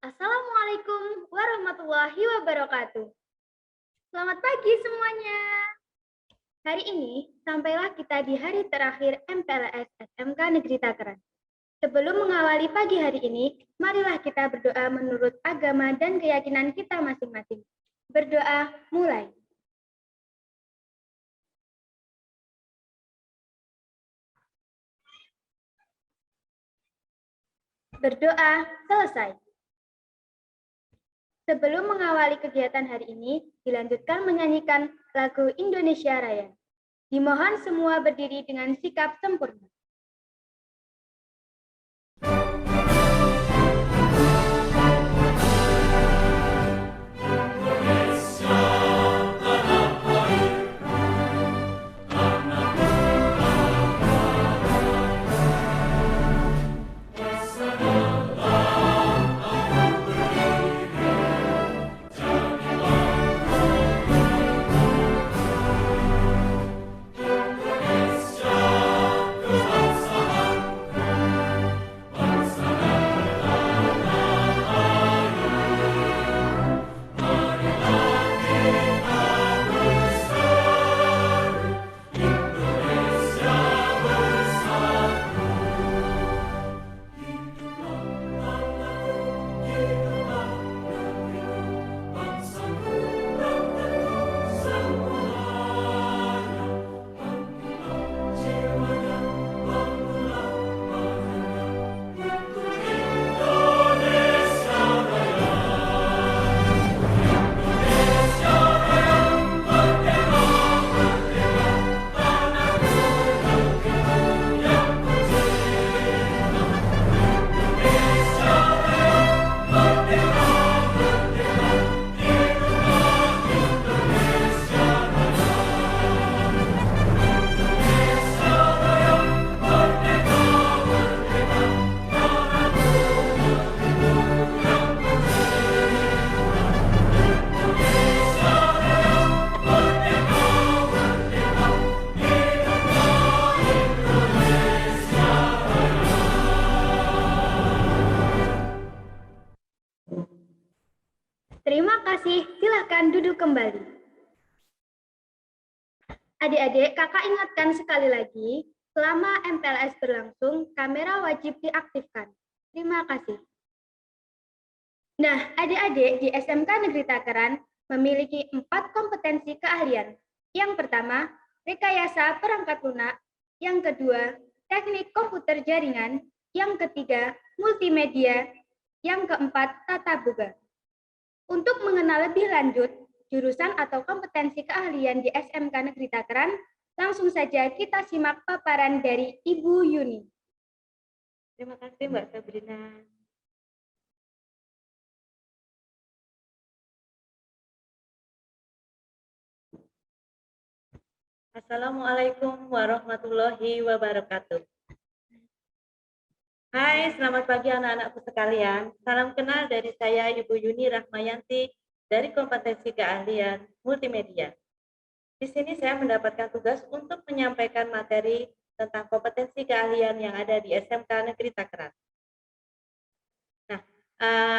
Assalamualaikum warahmatullahi wabarakatuh. Selamat pagi semuanya. Hari ini sampailah kita di hari terakhir MPLS SMK Negeri Tangerang. Sebelum mengawali pagi hari ini, marilah kita berdoa menurut agama dan keyakinan kita masing-masing. Berdoa mulai. Berdoa selesai. Sebelum mengawali kegiatan hari ini, dilanjutkan menyanyikan lagu Indonesia Raya. Dimohon semua berdiri dengan sikap sempurna. Terima kasih, silahkan duduk kembali. Adik-adik, kakak ingatkan sekali lagi, selama MPLS berlangsung, kamera wajib diaktifkan. Terima kasih. Nah, adik-adik di SMK Negeri Tangerang memiliki 4 kompetensi keahlian. Yang pertama, rekayasa perangkat lunak. Yang kedua, teknik komputer jaringan. Yang ketiga, multimedia. Yang keempat, tata boga. Untuk mengenal lebih lanjut jurusan atau kompetensi keahlian di SMK Negeri Tangerang, langsung saja kita simak paparan dari Ibu Yuni. Terima kasih Mbak Sabrina. Assalamualaikum warahmatullahi wabarakatuh. Hai, selamat pagi anak-anakku sekalian. Salam kenal dari saya Ibu Yuni Rahmayanti dari kompetensi keahlian multimedia. Di sini saya mendapatkan tugas untuk menyampaikan materi tentang kompetensi keahlian yang ada di SMK Negeri Tangerang. Nah,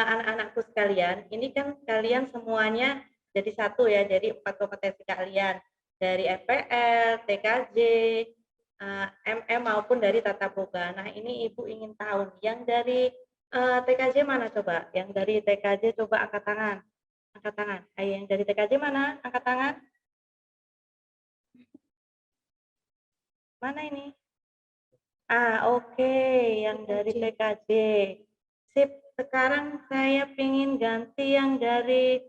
anak-anakku sekalian, ini kan kalian semuanya jadi satu ya, jadi 4 kompetensi keahlian dari FPL, TKJ, MM maupun dari tata boga. Nah, ini Ibu ingin tahu yang dari TKJ mana coba? Yang dari TKJ coba angkat tangan. Angkat tangan. Ayo, yang dari TKJ mana? Angkat tangan. Mana ini? Oke. Yang dari TKJ. Sip, sekarang saya ingin ganti yang dari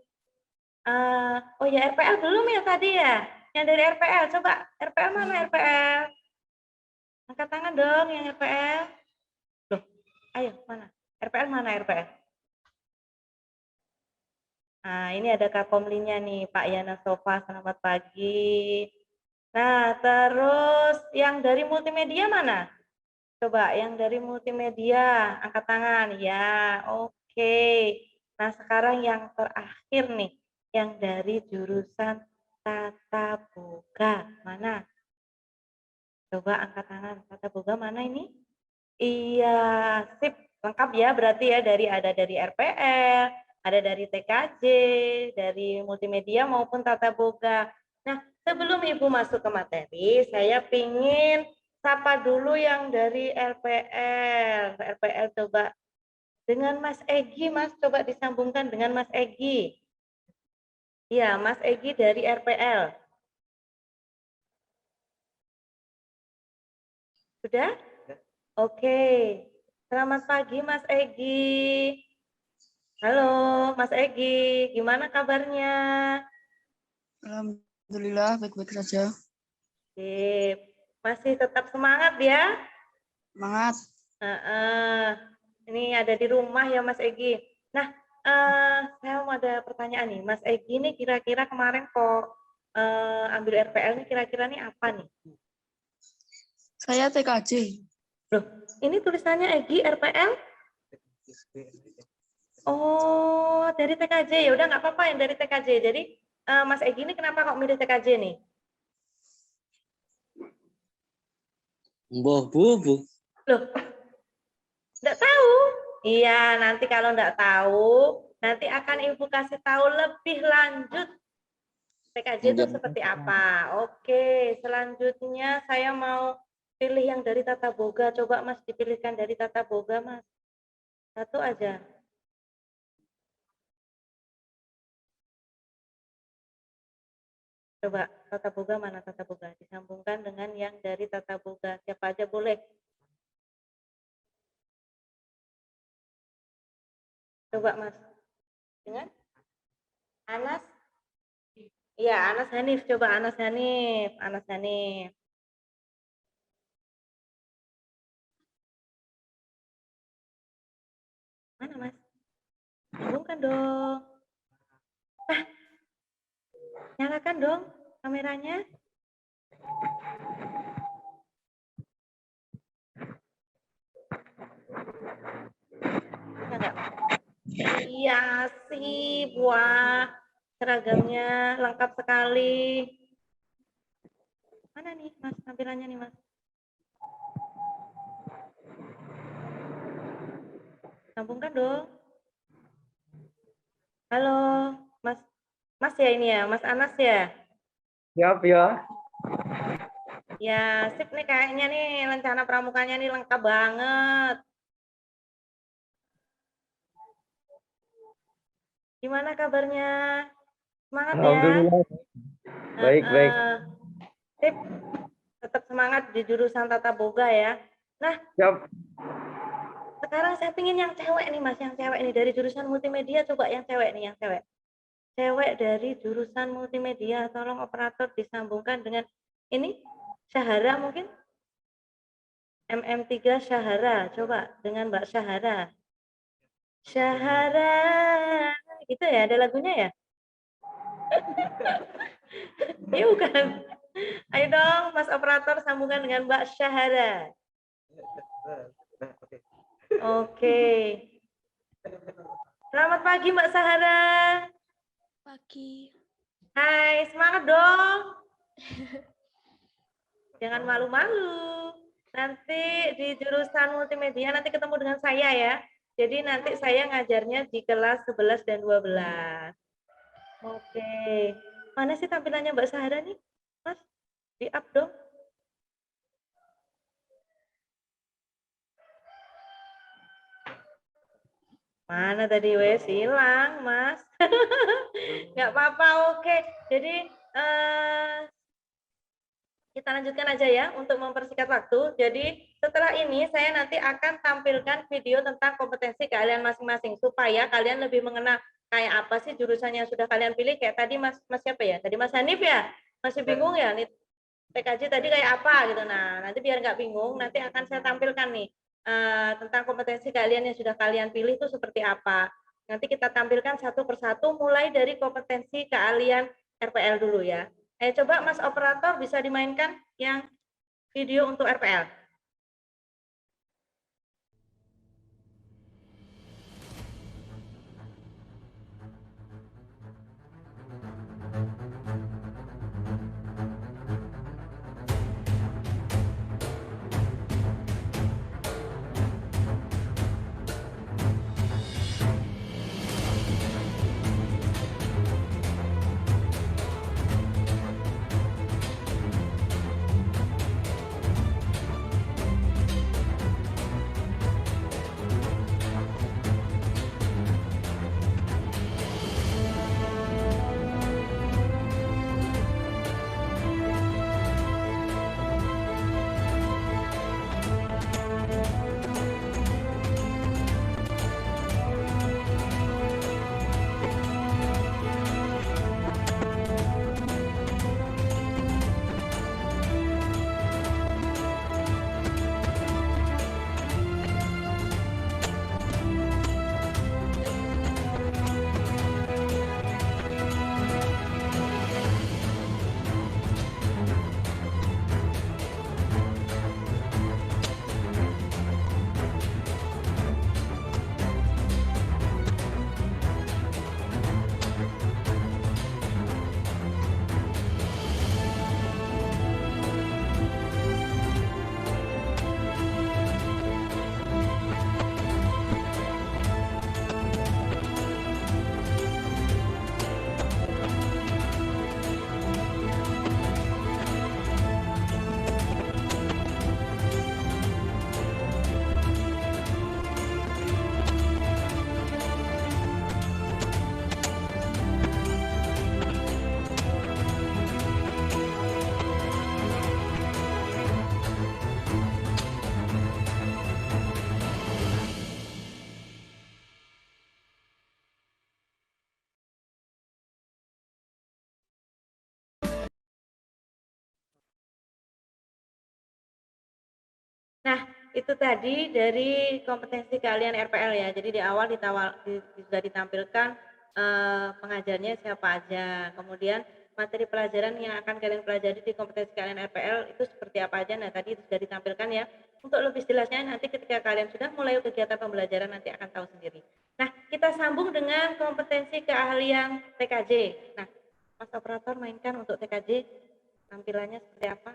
oh ya, RPL belum ya tadi ya? Yang dari RPL, coba RPL mana RPL? Angkat tangan dong yang RPL. Loh, ayo mana? RPL mana RPL? Nah, ini ada Kak Komlinya nih, Pak Yana Sofa, selamat pagi. Nah, terus yang dari multimedia mana? Coba yang dari multimedia, angkat tangan. Ya, oke. Nah, sekarang yang terakhir nih, yang dari jurusan tata boga. Mana? Coba angkat tangan. Tata boga mana ini? Iya, sip. Lengkap ya, berarti ya ada dari RPL, ada dari TKJ, dari multimedia maupun tata boga. Nah, sebelum Ibu masuk ke materi, saya ingin sapa dulu yang dari RPL. RPL coba dengan Mas Egi, Mas coba disambungkan dengan Mas Egi. Iya, Mas Egi dari RPL. Sudah? Oke. Selamat pagi Mas Egi. Halo Mas Egi, gimana kabarnya? Alhamdulillah baik-baik saja. Sip. Masih tetap semangat ya? Semangat. Ini ada di rumah ya Mas Egi. Nah, saya mau ada pertanyaan nih. Mas Egi ini kira-kira kemarin kok ambil RPL ini kira-kira nih apa nih? Saya TKJ. Loh, ini tulisannya Egi RPL? Oh, dari TKJ. Ya udah nggak apa-apa yang dari TKJ. Jadi Mas Egi ini kenapa kok milih TKJ nih? Bu. Loh, nggak tahu? Iya, nanti kalau nggak tahu, nanti akan Ibu kasih tahu lebih lanjut TKJ itu seperti apa. Oke, selanjutnya saya mau pilih yang dari tata boga. Coba Mas dipilihkan dari tata boga, Mas. Satu aja. Coba tata boga mana tata boga? Disambungkan dengan yang dari tata boga. Siapa aja boleh. Coba Mas. Dengan Anas? Iya, Anas Hanif. Coba Anas Hanif. Anas Hanif. Mana Mas? Sambungkan dong. Nyalakan dong kameranya. Enggak. Iya sih, wah seragamnya lengkap sekali. Mana nih Mas tampilannya nih Mas? Sambungkan dong. Halo Mas, Mas ya ini ya, Mas Anas ya? Siap ya. Ya sip nih kayaknya nih rencana pramukanya nih lengkap banget. Gimana kabarnya? Semangat ya? Alhamdulillah. Baik. Sip, tetap semangat di jurusan tata boga ya. Nah, Siap. sekarang saya pingin yang cewek nih Mas, yang cewek ini dari jurusan multimedia, coba yang cewek nih, yang cewek. Cewek dari jurusan multimedia, tolong operator disambungkan dengan ini, Syahara mungkin? MM3 Syahara, coba dengan Mbak Syahara. Syahara, gitu ya, ada lagunya ya? Iya bukan? Ayo dong, Mas operator sambungkan dengan Mbak Syahara. Oke. Selamat pagi Mbak Syahara. Pagi. Hai, semangat dong. Jangan malu-malu. Nanti di jurusan multimedia nanti ketemu dengan saya ya. Jadi nanti saya ngajarnya di kelas 11 dan 12. Oke. Mana sih tampilannya Mbak Syahara nih? Mas, di-up dong. Mana tadi wes hilang, Mas. Nggak apa-apa, oke. Jadi kita lanjutkan aja ya untuk mempersingkat waktu. Jadi setelah ini saya nanti akan tampilkan video tentang kompetensi kalian masing-masing supaya kalian lebih mengenal kayak apa sih jurusan yang sudah kalian pilih. Kayak tadi Mas siapa ya? Tadi Mas Hanif ya? Masih bingung ya nih TKJ tadi kayak apa gitu. Nah, nanti biar nggak bingung, nanti akan saya tampilkan nih tentang kompetensi kalian yang sudah kalian pilih itu seperti apa. Nanti kita tampilkan satu persatu mulai dari kompetensi keahlian RPL dulu ya. Coba Mas operator bisa dimainkan yang video untuk RPL. Nah, itu tadi dari kompetensi keahlian RPL ya. Jadi di awal sudah ditampilkan pengajarnya siapa aja. Kemudian materi pelajaran yang akan kalian pelajari di kompetensi keahlian RPL itu seperti apa aja. Nah, tadi sudah ditampilkan ya. Untuk lebih jelasnya nanti ketika kalian sudah mulai kegiatan pembelajaran nanti akan tahu sendiri. Nah, kita sambung dengan kompetensi keahlian TKJ. Nah, Mas Operator mainkan untuk TKJ tampilannya seperti apa?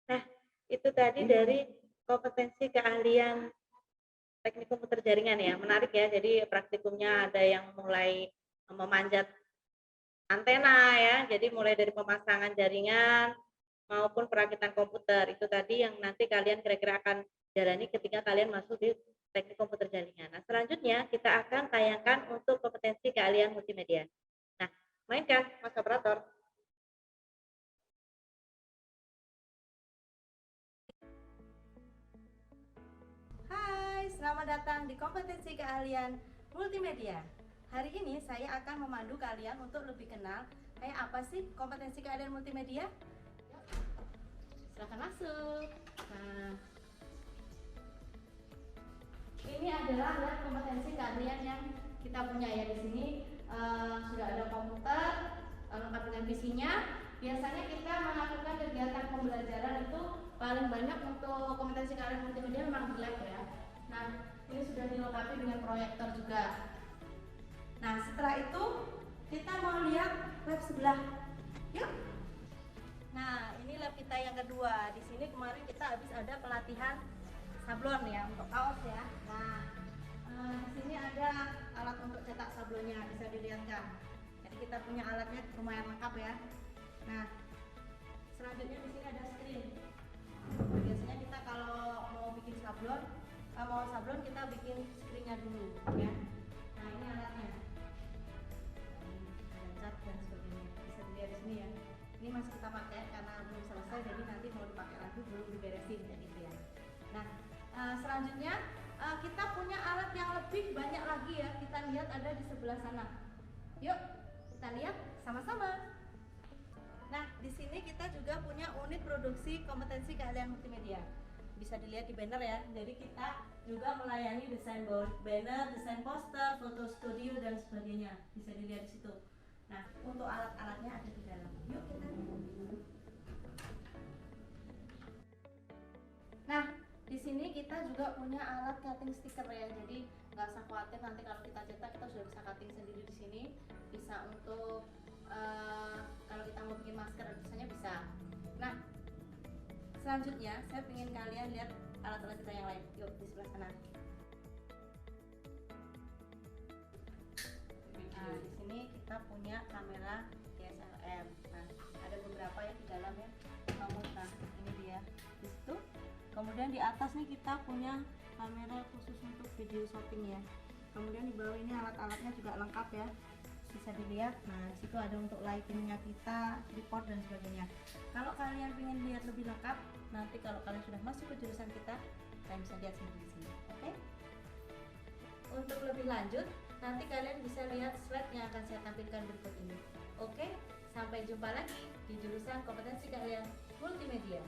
Nah, itu tadi dari kompetensi keahlian teknik komputer jaringan ya. Menarik ya. Jadi praktikumnya ada yang mulai memanjat antena ya. Jadi mulai dari pemasangan jaringan maupun perakitan komputer. Itu tadi yang nanti kalian kira-kira akan jalani ketika kalian masuk di teknik komputer jaringan. Nah, selanjutnya kita akan tayangkan untuk kompetensi keahlian multimedia. Nah, mainkan Mas Operator. Selamat datang di kompetensi keahlian multimedia. Hari ini saya akan memandu kalian untuk lebih kenal kayak apa sih kompetensi keahlian multimedia. Silakan masuk. Nah, ini adalah lab kompetensi keahlian yang kita punya ya di sini. Sudah ada komputer lengkap dengan PC-nya. Biasanya kita melakukan kegiatan pembelajaran itu paling banyak untuk kompetensi keahlian multimedia memang di lab ya. Nah, ini sudah dilengkapi dengan proyektor juga. Nah, setelah itu kita mau lihat lab sebelah. Yuk. Nah, ini lab kita yang kedua. Di sini kemarin kita habis ada pelatihan sablon ya untuk kaos ya. Nah, di sini ada alat untuk cetak sablonnya, bisa dilihatkan. Jadi kita punya alatnya lumayan lengkap ya. Nah, selanjutnya di sini ada screen. Biasanya kita kalau mau bikin sablon kita bikin screennya dulu ya. Nah, ini alatnya. Ada cat dan sebagainya. Bisa dilihat di sini ya. Ini masih kita pakai karena belum selesai, jadi nanti mau dipakai lagi belum diberesin kayak gitu ya. Nah, selanjutnya kita punya alat yang lebih banyak lagi ya. Kita lihat ada di sebelah sana. Yuk, kita lihat sama-sama. Nah, di sini kita juga punya unit produksi kompetensi keahlian multimedia. Bisa dilihat di banner ya. Jadi kita juga melayani desain banner, desain poster, foto studio dan sebagainya. Bisa dilihat di situ. Nah, untuk alat-alatnya ada di dalam. Yuk kita lihat. Nah, di sini kita juga punya alat cutting stiker ya. Jadi nggak usah khawatir nanti kalau kita cetak kita sudah bisa cutting sendiri di sini. Bisa untuk kalau kita mau bikin masker misalnya bisa. Nah, selanjutnya saya ingin kalian lihat alat-alat kita yang lain. Yuk di sebelah sana. Nah, di sini kita punya kamera DSLM. Nah, ada beberapa yang di dalam ya. Nah, ini dia. Di situ. Kemudian di atas nih kita punya kamera khusus untuk video shopping ya. Kemudian di bawah ini alat-alatnya juga lengkap ya. Bisa dilihat. Nah, di situ ada untuk lightingnya kita, tripod dan sebagainya. Kalau kalian ingin lihat lebih lengkap, nanti kalau kalian sudah masuk ke jurusan kita, kalian bisa lihat sendiri di sini. Oke? Untuk lebih lanjut, nanti kalian bisa lihat slide yang akan saya tampilkan berikut ini. Oke? Sampai jumpa lagi di jurusan kompetensi keahlian multimedia.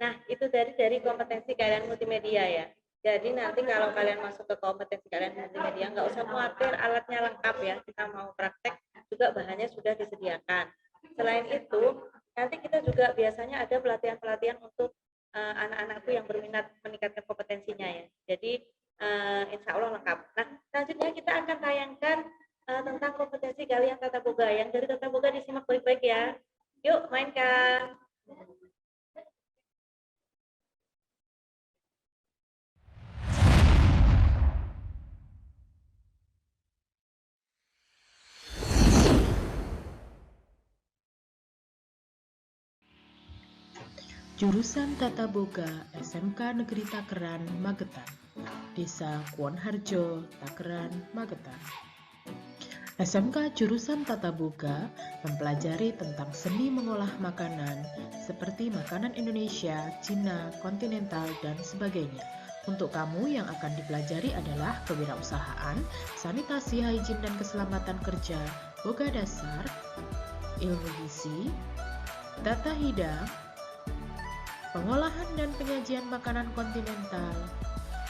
Nah, itu dari kompetensi keahlian multimedia ya. Jadi nanti kalau kalian masuk ke kompetensi keahlian multimedia, nggak usah khawatir alatnya lengkap ya. Kita mau praktek juga bahannya sudah disediakan. Selain itu, nanti kita juga biasanya ada pelatihan-pelatihan untuk anak-anakku yang berminat meningkatkan kompetensinya ya. Jadi insya Allah lengkap. Nah, selanjutnya kita akan tayangkan tentang kompetensi keahlian tata boga. Yang dari tata boga disimak baik-baik ya. Yuk mainkan. Jurusan Tata Boga SMK Negeri Takeran, Magetan, Desa Kuonharjo, Takeran, Magetan. SMK jurusan Tata Boga mempelajari tentang seni mengolah makanan seperti makanan Indonesia, Cina, kontinental, dan sebagainya. Untuk kamu yang akan dipelajari adalah kewirausahaan, sanitasi, higien dan keselamatan kerja, boga dasar, ilmu gizi, tata hidang, pengolahan dan penyajian makanan kontinental,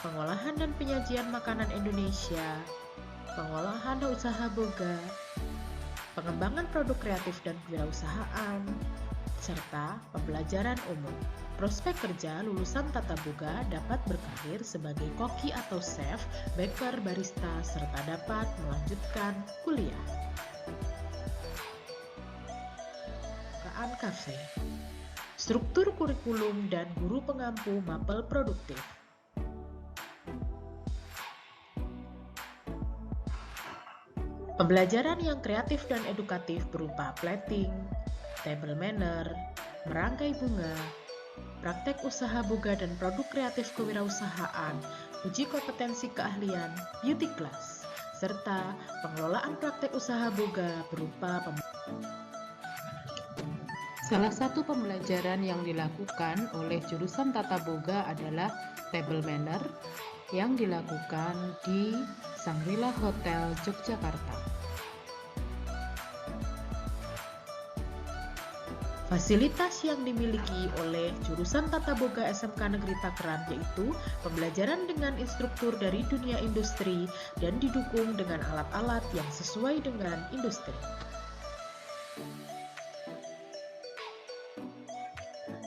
pengolahan dan penyajian makanan Indonesia, pengolahan usaha boga, pengembangan produk kreatif dan kewirausahaan, serta pembelajaran umum. Prospek kerja lulusan Tata Boga dapat berkarir sebagai koki atau chef, baker, barista, serta dapat melanjutkan kuliah. Kaan Cafe. Struktur kurikulum dan guru pengampu mapel produktif. Pembelajaran yang kreatif dan edukatif berupa plating, table manner, merangkai bunga, praktek usaha boga dan produk kreatif kewirausahaan, uji kompetensi keahlian, beauty class, serta pengelolaan praktek usaha boga berupa Salah satu pembelajaran yang dilakukan oleh jurusan Tata Boga adalah table manner yang dilakukan di Shangri-La Hotel Yogyakarta. Fasilitas yang dimiliki oleh jurusan Tata Boga SMK Negeri Takeran yaitu pembelajaran dengan instruktur dari dunia industri dan didukung dengan alat-alat yang sesuai dengan industri.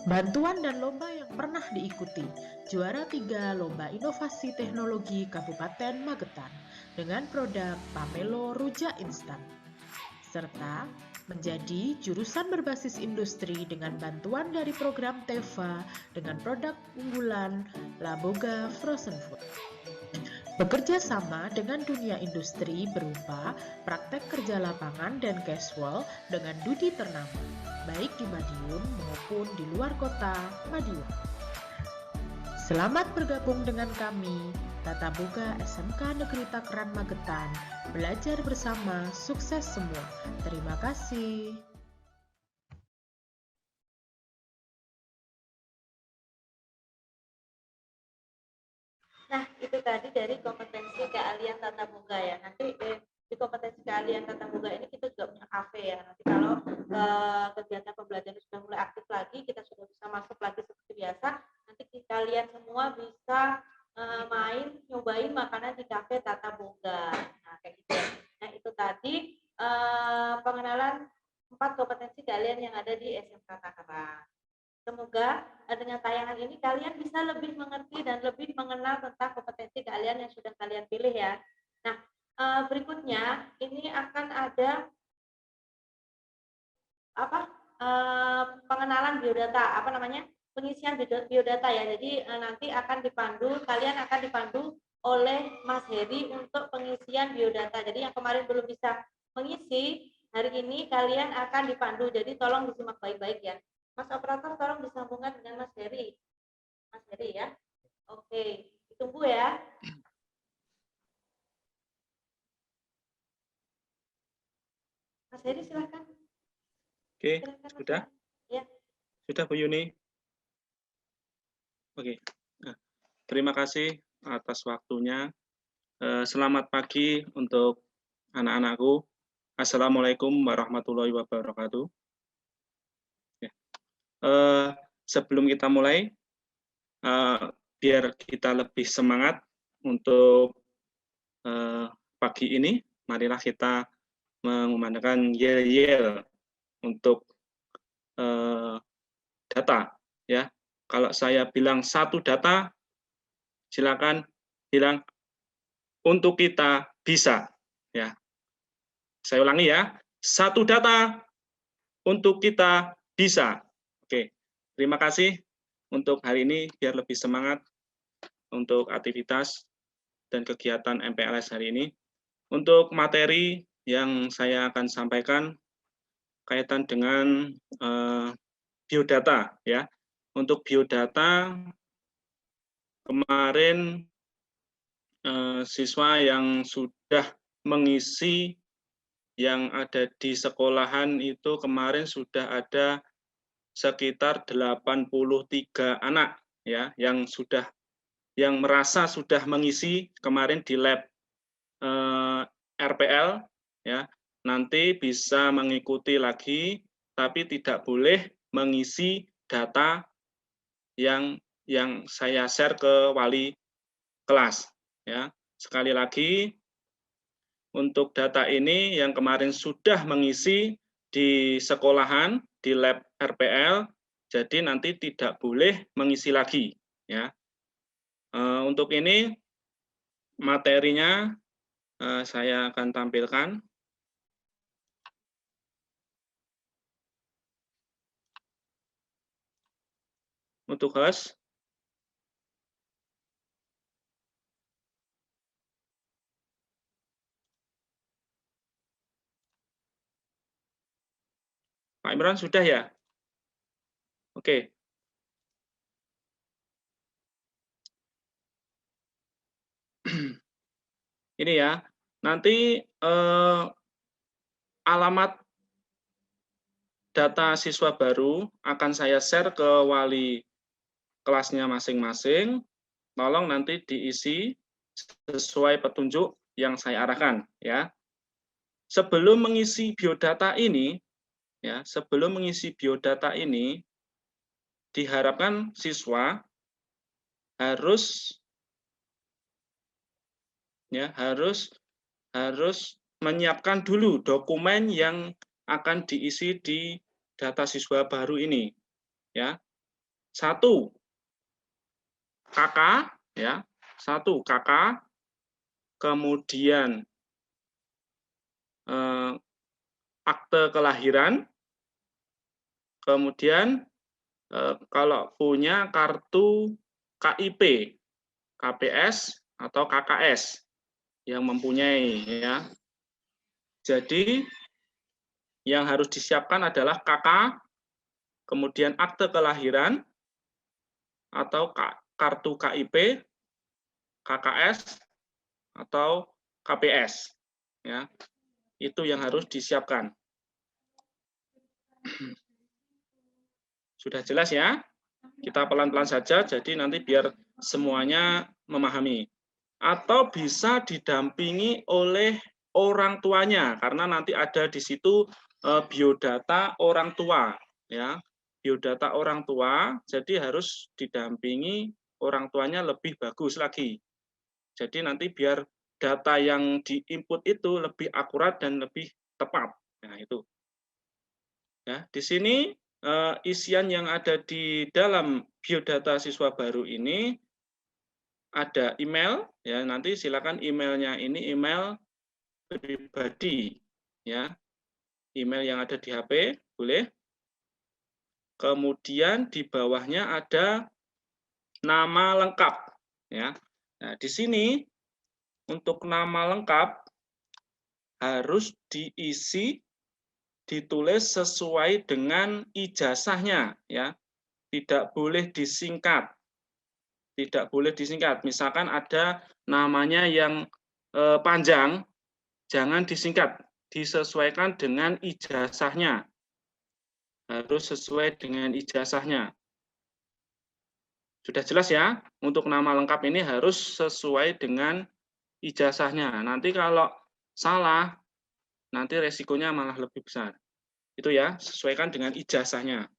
Bantuan dan lomba yang pernah diikuti, juara 3 Lomba Inovasi Teknologi Kabupaten Magetan dengan produk Pamelo Rujak Instan, serta menjadi jurusan berbasis industri dengan bantuan dari program TEVA dengan produk unggulan Laboga Frozen Food. Bekerja sama dengan dunia industri berupa praktek kerja lapangan dan casual dengan Dudi ternama, baik di Madiun maupun di luar kota Madiun. Selamat bergabung dengan kami, Tata Boga SMK Negeri Takeran Magetan. Belajar bersama, sukses semua. Terima kasih. Nah, itu tadi dari kompetensi keahlian tata boga ya. Nanti di kompetensi keahlian tata boga ini kita juga punya kafe ya. Nanti kalau kegiatan pembelajaran sudah mulai aktif lagi, kita sudah bisa masuk lagi seperti biasa. Nanti kalian semua bisa main, nyobain makanan di kafe tata boga. Nah, kayak gitu ya. Nah, itu tadi pengenalan 4 kompetensi keahlian yang ada di SMK Takeran. Semoga dengan tayangan ini kalian bisa lebih mengerti dan lebih mengenal tentang kompetensi keahlian yang sudah kalian pilih ya. Nah, berikutnya ini akan ada pengenalan biodata, pengisian biodata ya. Jadi nanti akan dipandu, kalian akan dipandu oleh Mas Heri untuk pengisian biodata. Jadi yang kemarin belum bisa mengisi, hari ini kalian akan dipandu. Jadi tolong disimak baik-baik ya. Mas operator tolong disambungkan dengan Mas Heri. Mas Heri ya. Oke, ditunggu ya. Mas Heri silakan. Oke, Silakan, sudah? Ya. Sudah Bu Yuni? Oke. Nah, terima kasih atas waktunya. Selamat pagi untuk anak-anakku. Assalamualaikum warahmatullahi wabarakatuh. Sebelum kita mulai, biar kita lebih semangat untuk pagi ini, marilah kita mengumandangkan yel-yel untuk data. Ya, kalau saya bilang satu data, silakan bilang untuk kita bisa. Ya, saya ulangi ya, satu data untuk kita bisa. Oke, terima kasih untuk hari ini biar lebih semangat untuk aktivitas dan kegiatan MPLS hari ini. Untuk materi yang saya akan sampaikan kaitan dengan biodata ya. Untuk biodata kemarin siswa yang sudah mengisi yang ada di sekolahan itu kemarin sudah ada sekitar 83 anak ya yang merasa sudah mengisi kemarin di lab RPL ya. Nanti bisa mengikuti lagi tapi tidak boleh mengisi data yang saya share ke wali kelas ya. Sekali lagi untuk data ini yang kemarin sudah mengisi di sekolahan, di lab RPL, jadi nanti tidak boleh mengisi lagi. Ya. Untuk ini materinya saya akan tampilkan. Untuk host. Pak Imran sudah ya? Oke. Ini ya, nanti alamat data siswa baru akan saya share ke wali kelasnya masing-masing. Tolong nanti diisi sesuai petunjuk yang saya arahkan ya. Sebelum mengisi biodata ini ya, diharapkan siswa harus menyiapkan dulu dokumen yang akan diisi di data siswa baru ini ya. 1 KK ya, 1 KK, kemudian akte kelahiran, kemudian kalau punya kartu KIP, KPS atau KKS yang mempunyai ya. Jadi yang harus disiapkan adalah KK, kemudian akte kelahiran atau kartu KIP, KKS atau KPS ya. Itu yang harus disiapkan. Sudah jelas ya? Kita pelan-pelan saja, jadi nanti biar semuanya memahami. Atau bisa didampingi oleh orang tuanya, karena nanti ada di situ biodata orang tua, ya, biodata orang tua, jadi harus didampingi orang tuanya lebih bagus lagi. Jadi nanti biar data yang diinput itu lebih akurat dan lebih tepat. Nah, itu. Ya, di sini isian yang ada di dalam biodata siswa baru ini ada email, ya, nanti silakan emailnya ini email pribadi, ya, email yang ada di HP boleh. Kemudian di bawahnya ada nama lengkap, ya. Nah, di sini untuk nama lengkap harus diisi, ditulis sesuai dengan ijazahnya, ya, tidak boleh disingkat. Tidak boleh disingkat. Misalkan ada namanya yang panjang, jangan disingkat, disesuaikan dengan ijazahnya. Harus sesuai dengan ijazahnya. Sudah jelas ya, untuk nama lengkap ini harus sesuai dengan ijazahnya. Nanti kalau salah, nanti resikonya malah lebih besar. Itu ya, sesuaikan dengan ijazahnya.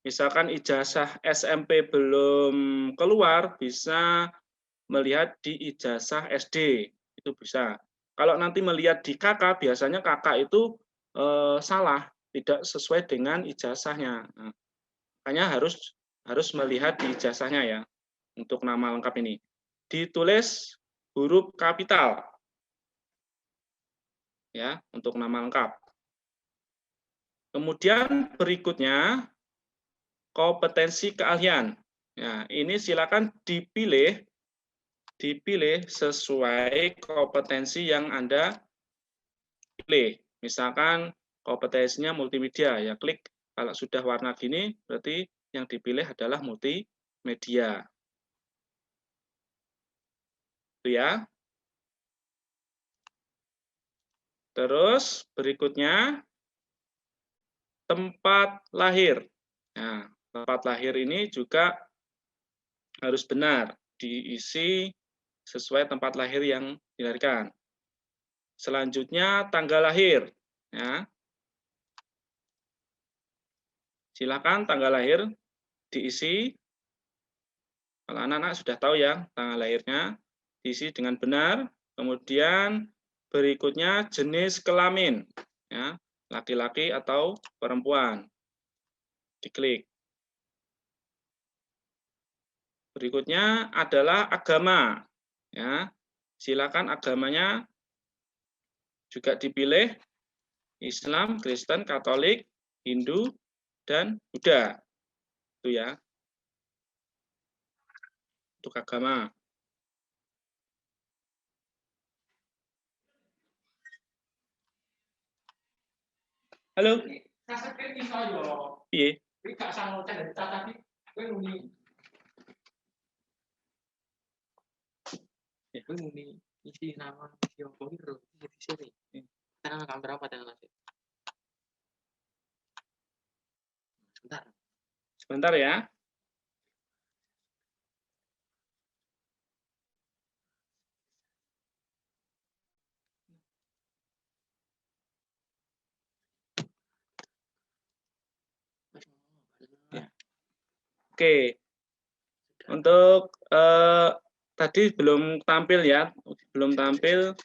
Misalkan ijazah SMP belum keluar, bisa melihat di ijazah SD, itu bisa. Kalau nanti melihat di kakak, biasanya kakak itu salah, tidak sesuai dengan ijazahnya. Nah, makanya harus melihat di ijazahnya ya, untuk nama lengkap ini. Ditulis huruf kapital, ya, untuk nama lengkap. Kemudian berikutnya, kompetensi keahlian. Nah, ini silakan dipilih sesuai kompetensi yang Anda pilih. Misalkan kompetensinya multimedia, ya klik. Kalau sudah warna gini, berarti yang dipilih adalah multimedia. Itu ya. Terus berikutnya, tempat lahir. Nah, tempat lahir ini juga harus benar, diisi sesuai tempat lahir yang dilahirkan. Selanjutnya tanggal lahir. Ya. Silakan tanggal lahir diisi. Kalau anak-anak sudah tahu ya tanggal lahirnya, diisi dengan benar. Kemudian berikutnya jenis kelamin, ya, laki-laki atau perempuan. Diklik. Berikutnya adalah agama. Ya, silakan agamanya juga dipilih, Islam, Kristen, Katolik, Hindu, dan Buddha. Itu ya. Untuk agama. Halo. Iya. Gue muni isi nama video Hero di sini. Tanggal berapa tanggal nanti? Sebentar ya. Oke. Untuk tadi belum tampil ya, belum tampil.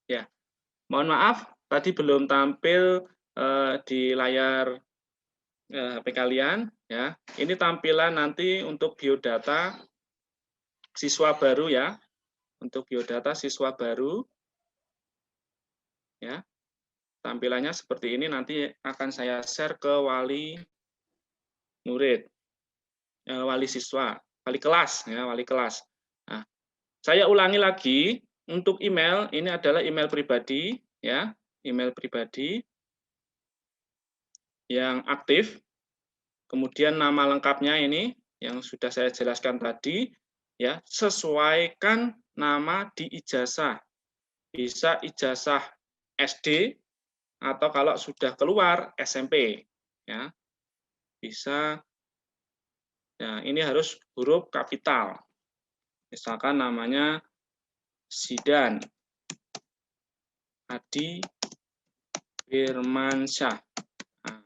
Ya, mohon maaf, tadi belum tampil di layar HP kalian. Ya, ini tampilan nanti untuk biodata siswa baru ya, untuk biodata siswa baru. Ya, tampilannya seperti ini, nanti akan saya share ke wali murid, wali siswa, wali kelas, ya, wali kelas. Nah, saya ulangi lagi, untuk email ini adalah email pribadi, ya, email pribadi yang aktif. Kemudian nama lengkapnya ini yang sudah saya jelaskan tadi, ya, sesuaikan nama di ijazah. Bisa ijazah SD atau kalau sudah keluar SMP, ya bisa. Ya, ini harus huruf kapital. Misalkan namanya Zidan Adi Firmansyah. Nah,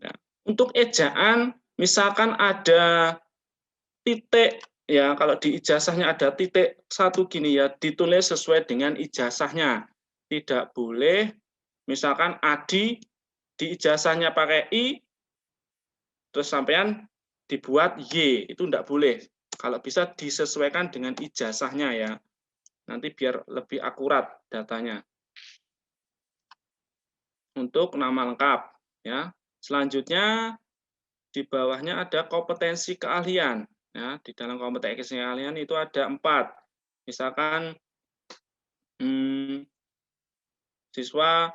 ya. Untuk ejaan, misalkan ada titik, ya kalau di ijazahnya ada titik satu gini ya, ditulis sesuai dengan ijazahnya. Tidak boleh, misalkan Adi di ijazahnya pakai I, terus sampean dibuat Y, itu tidak boleh. Kalau bisa disesuaikan dengan ijazahnya ya, nanti biar lebih akurat datanya. Untuk nama lengkap, ya. Selanjutnya di bawahnya ada kompetensi keahlian. Ya, di dalam kompetensi keahlian itu ada 4. Misalkan siswa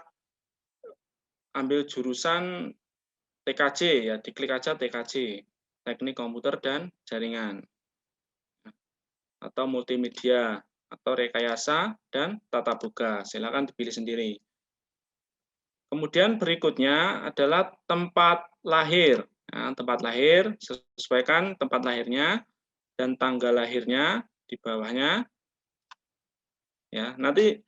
ambil jurusan TKJ, ya diklik aja TKJ, teknik komputer dan jaringan, atau multimedia, atau rekayasa dan tata boga. Silakan dipilih sendiri. Kemudian berikutnya adalah tempat lahir. Nah, tempat lahir, sesuaikan tempat lahirnya dan tanggal lahirnya di bawahnya. Ya, nanti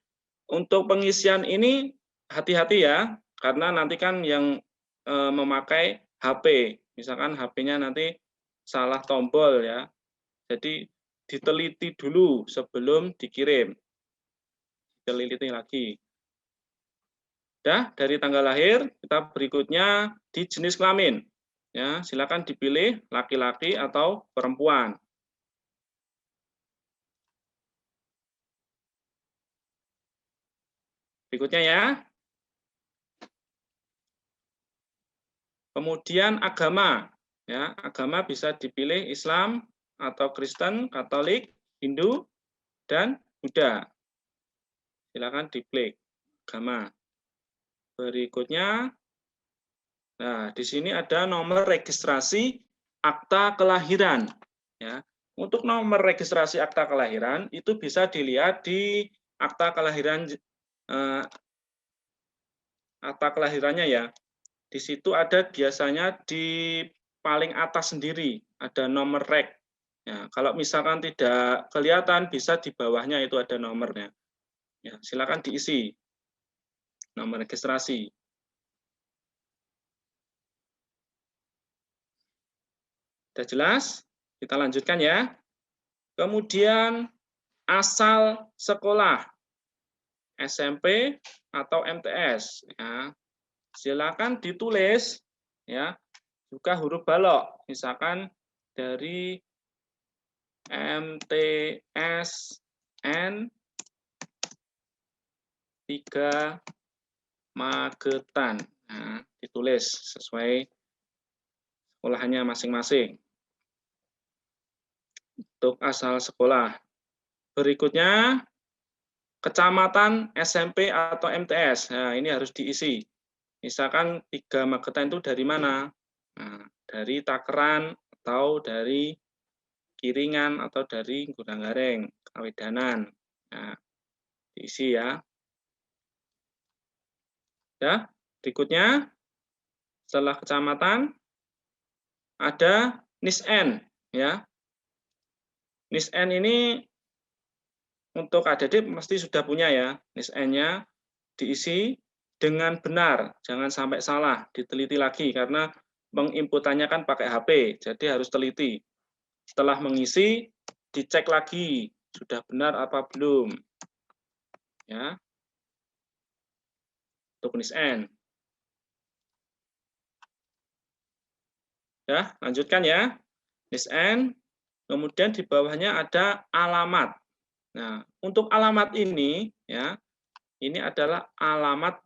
untuk pengisian ini hati-hati ya, karena nanti kan yang memakai HP, misalkan HP-nya nanti salah tombol ya. Jadi diteliti dulu sebelum dikirim. Diteliti lagi. Dah, dari tanggal lahir, kita berikutnya di jenis kelamin. Ya, silakan dipilih laki-laki atau perempuan. Berikutnya ya. Kemudian agama. Ya, agama bisa dipilih Islam atau Kristen, Katolik, Hindu, dan Buddha. Silakan diklik agama. Berikutnya, nah di sini ada nomor registrasi akta kelahiran. Ya, untuk nomor registrasi akta kelahiran itu bisa dilihat di akta kelahiran akta kelahirannya ya. Di situ ada biasanya di paling atas sendiri ada nomor reg. Ya, kalau misalkan tidak kelihatan bisa di bawahnya itu ada nomornya. Ya, silakan diisi nomor registrasi. Sudah jelas? Kita lanjutkan ya. Kemudian asal sekolah SMP atau MTS. Ya. Silakan ditulis ya juga huruf balok. Misalkan dari MTSN 3 Magetan. Nah, ditulis sesuai sekolahannya masing-masing. Untuk asal sekolah. Berikutnya, kecamatan, SMP, atau MTS. Nah, ini harus diisi. Misalkan 3 Magetan itu dari mana? Nah, dari Takeran, atau dari Kiringan, atau dari Guranggareng, Kawedanan. Nah, diisi ya. Ya, berikutnya, setelah kecamatan, ada NISN. Ya. NISN ini untuk adik-adik mesti sudah punya ya, NISN-nya diisi dengan benar, jangan sampai salah, diteliti lagi karena menginputannya kan pakai HP, jadi harus teliti. Setelah mengisi, dicek lagi sudah benar apa belum. Ya. Untuk NISN. Ya, lanjutkan ya. NISN, kemudian di bawahnya ada alamat. Nah, untuk alamat ini ya, ini adalah alamat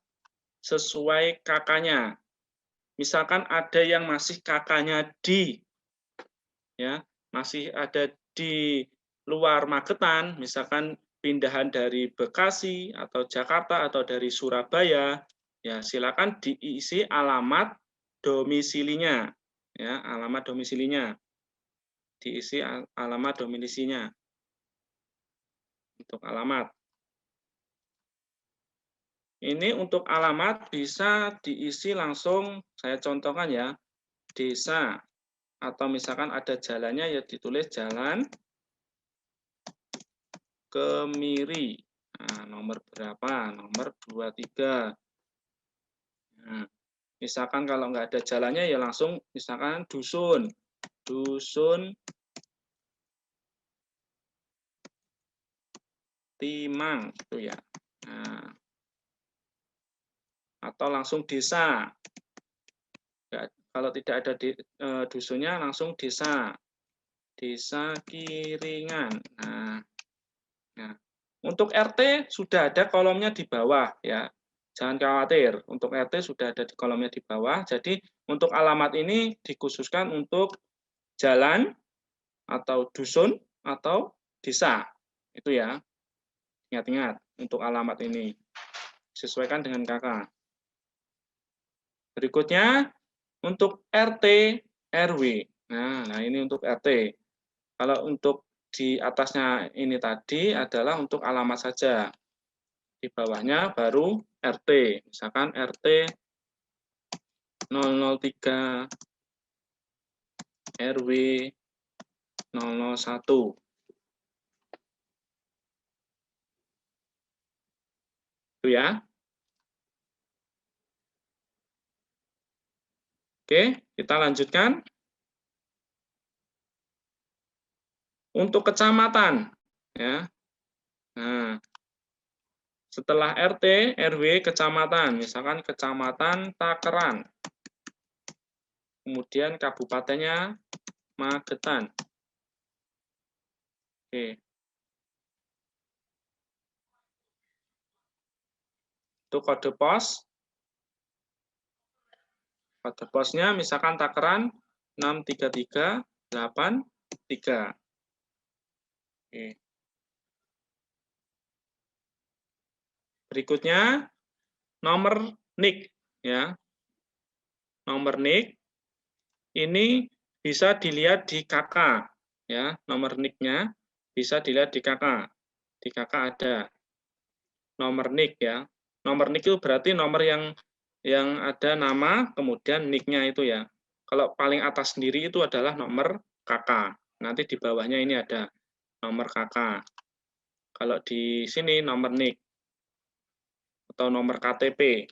sesuai kakaknya. Misalkan ada yang masih kakaknya di ya, masih ada di luar Magetan, misalkan pindahan dari Bekasi atau Jakarta atau dari Surabaya, ya silakan diisi alamat domisilinya. Ya, alamat domisilinya. Diisi alamat domisilinya. Untuk alamat. Ini untuk alamat bisa diisi langsung, saya contohkan ya, desa. Atau misalkan ada jalannya, ya ditulis Jalan Kemiri. Nah, nomor berapa? Nomor 23. Nah, misalkan kalau nggak ada jalannya, ya langsung misalkan dusun. Dusun Timang, itu ya. Nah, atau langsung desa. Kalau tidak ada dusunnya, langsung desa. Desa Kiringan. Nah, untuk RT sudah ada kolomnya di bawah ya. Jangan khawatir, untuk RT sudah ada di kolomnya di bawah. Jadi untuk alamat ini dikhususkan untuk jalan atau dusun atau desa. Itu ya. Ingat-ingat untuk alamat ini. Sesuaikan dengan kakak. Berikutnya untuk RT RW. Nah, ini untuk RT. Kalau untuk di atasnya ini tadi adalah untuk alamat saja. Di bawahnya baru RT. Misalkan RT 003 RW 001. Itu ya. Oke, kita lanjutkan. Untuk kecamatan ya. Nah, setelah RT, RW, kecamatan, misalkan Kecamatan Takeran. Kemudian kabupatennya Magetan. Oke. Itu kode pos. Kode posnya misalkan Takeran 63383. Oke. Berikutnya nomor NIK ya. Nomor NIK ini bisa dilihat di KK ya, nomor NIK-nya bisa dilihat di KK. Di KK ada nomor NIK ya. Nomor NIK itu berarti nomor yang ada nama kemudian NIK-nya itu ya. Kalau paling atas sendiri itu adalah nomor KK. Nanti di bawahnya ini ada nomor KK. Kalau di sini nomor NIK atau nomor KTP.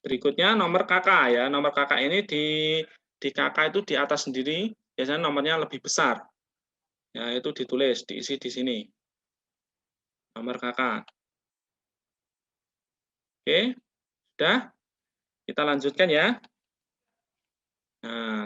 Berikutnya nomor KK ya. Nomor KK ini di KK itu di atas sendiri biasanya nomornya lebih besar. Ya, itu ditulis, diisi di sini. Nomor KK. Oke, sudah. Kita lanjutkan ya. Nah,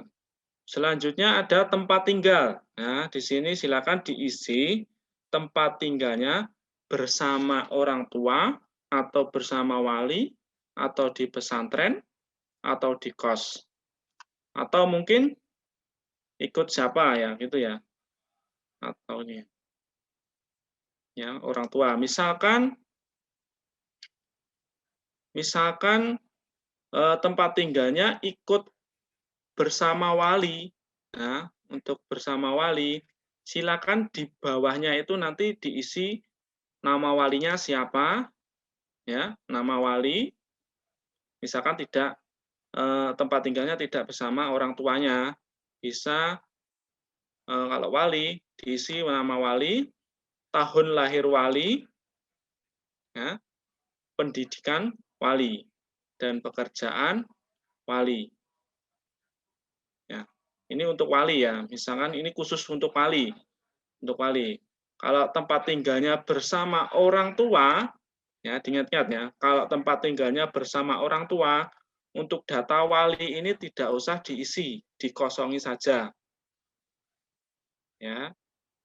selanjutnya ada tempat tinggal. Nah, di sini silakan diisi tempat tinggalnya bersama orang tua atau bersama wali atau di pesantren atau di kos. Atau mungkin ikut siapa ya, gitu ya. Atau ini. Ya, orang tua. Misalkan tempat tinggalnya ikut bersama wali. Nah, untuk bersama wali, silakan di bawahnya itu nanti diisi nama walinya siapa, ya, nama wali. Misalkan tidak tempat tinggalnya tidak bersama orang tuanya, bisa kalau wali diisi nama wali, tahun lahir wali, ya, pendidikan wali, dan pekerjaan wali. Ya, ini untuk wali ya. Misalkan ini khusus untuk wali. Untuk wali. Kalau tempat tinggalnya bersama orang tua, ya diingat-ingat ya. Kalau tempat tinggalnya bersama orang tua, untuk data wali ini tidak usah diisi, dikosongi saja. Ya,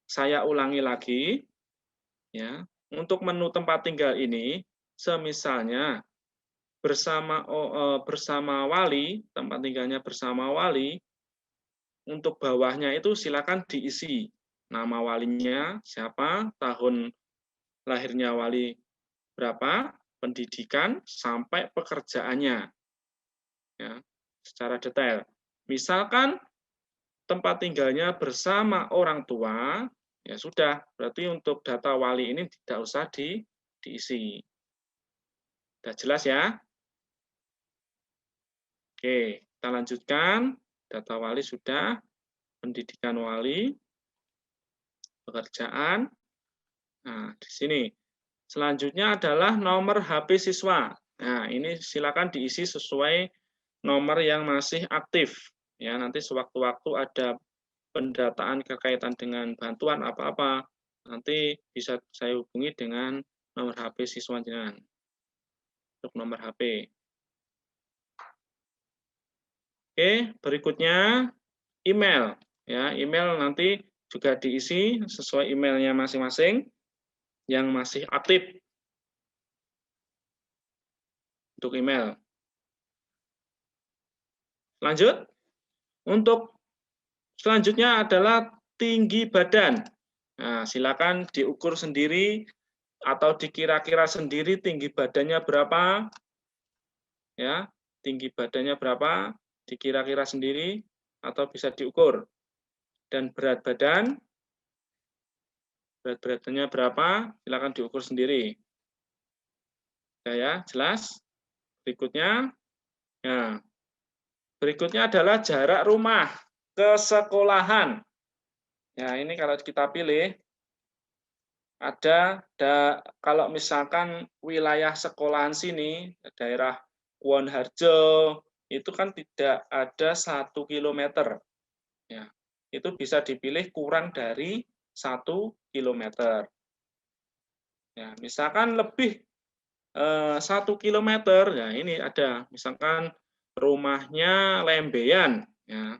saya ulangi lagi. Ya, untuk menu tempat tinggal ini, semisalnya bersama wali, tempat tinggalnya bersama wali, untuk bawahnya itu silakan diisi nama walinya siapa, tahun lahirnya wali berapa, pendidikan sampai pekerjaannya, ya, secara detail. Misalkan tempat tinggalnya bersama orang tua, ya sudah, berarti untuk data wali ini tidak usah diisi. Sudah jelas ya? Oke, kita lanjutkan. Data wali sudah, pendidikan wali, pekerjaan. Nah, di sini. Selanjutnya adalah nomor HP siswa. Nah, ini silakan diisi sesuai nomor yang masih aktif. Ya, nanti sewaktu-waktu ada pendataan berkaitan dengan bantuan apa-apa, nanti bisa saya hubungi dengan nomor HP siswa jenengan. Untuk nomor HP. Oke, berikutnya email. Ya, email nanti juga diisi sesuai emailnya masing-masing yang masih aktif untuk email. Lanjut, untuk selanjutnya adalah tinggi badan. Nah, silakan diukur sendiri atau dikira-kira sendiri tinggi badannya berapa. Ya, tinggi badannya berapa, dikira-kira sendiri atau bisa diukur. Dan berat badannya berapa, silakan diukur sendiri. Ya, jelas? Berikutnya, ya. Berikutnya adalah jarak rumah ke sekolahan. Ya, ini kalau kita pilih, kalau misalkan wilayah sekolahan sini, daerah Kuonharjo, itu kan tidak ada 1 kilometer. Ya, itu bisa dipilih kurang dari 1 kilometer. Ya, misalkan lebih 1 kilometer, ya ini ada, misalkan rumahnya Lembean, ya,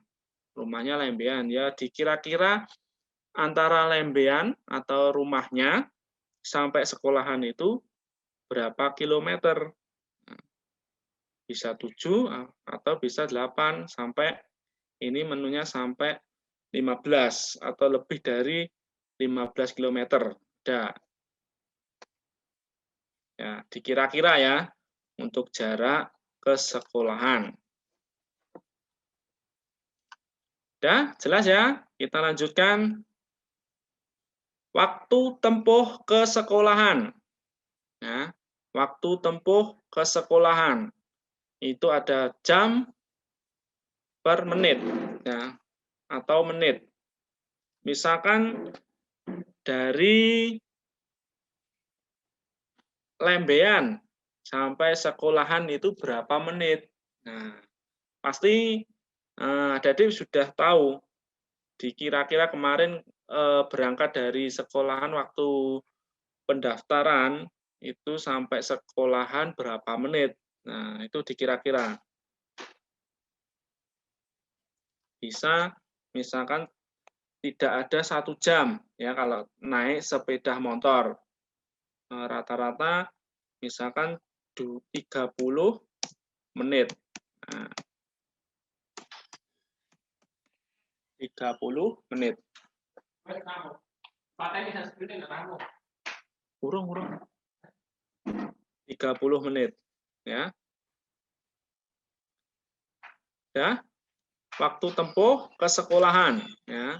rumahnya Lembean, ya dikira-kira antara Lembean atau rumahnya sampai sekolahan itu berapa kilometer? Bisa 7 atau bisa 8 sampai ini menunya sampai 15 atau lebih dari 15 kilometer. Ada. Ya, dikira-kira ya untuk jarak ke sekolahan. Sudah jelas ya? Kita lanjutkan. Waktu tempuh ke sekolahan. Ya, waktu tempuh ke sekolahan. Itu ada jam per menit. Ya, atau menit. Misalkan dari Lembean sampai sekolahan itu berapa menit. Nah, pasti adik-adik sudah tahu, dikira-kira kemarin berangkat dari sekolahan waktu pendaftaran itu sampai sekolahan berapa menit. Nah, itu dikira-kira. Bisa misalkan tidak ada 1 jam ya kalau naik sepeda motor. Rata-rata misalkan 30 menit. Nah, 30 menit. Urung. 30 menit. Ya. Ya. Waktu tempuh ke sekolahan. Ya.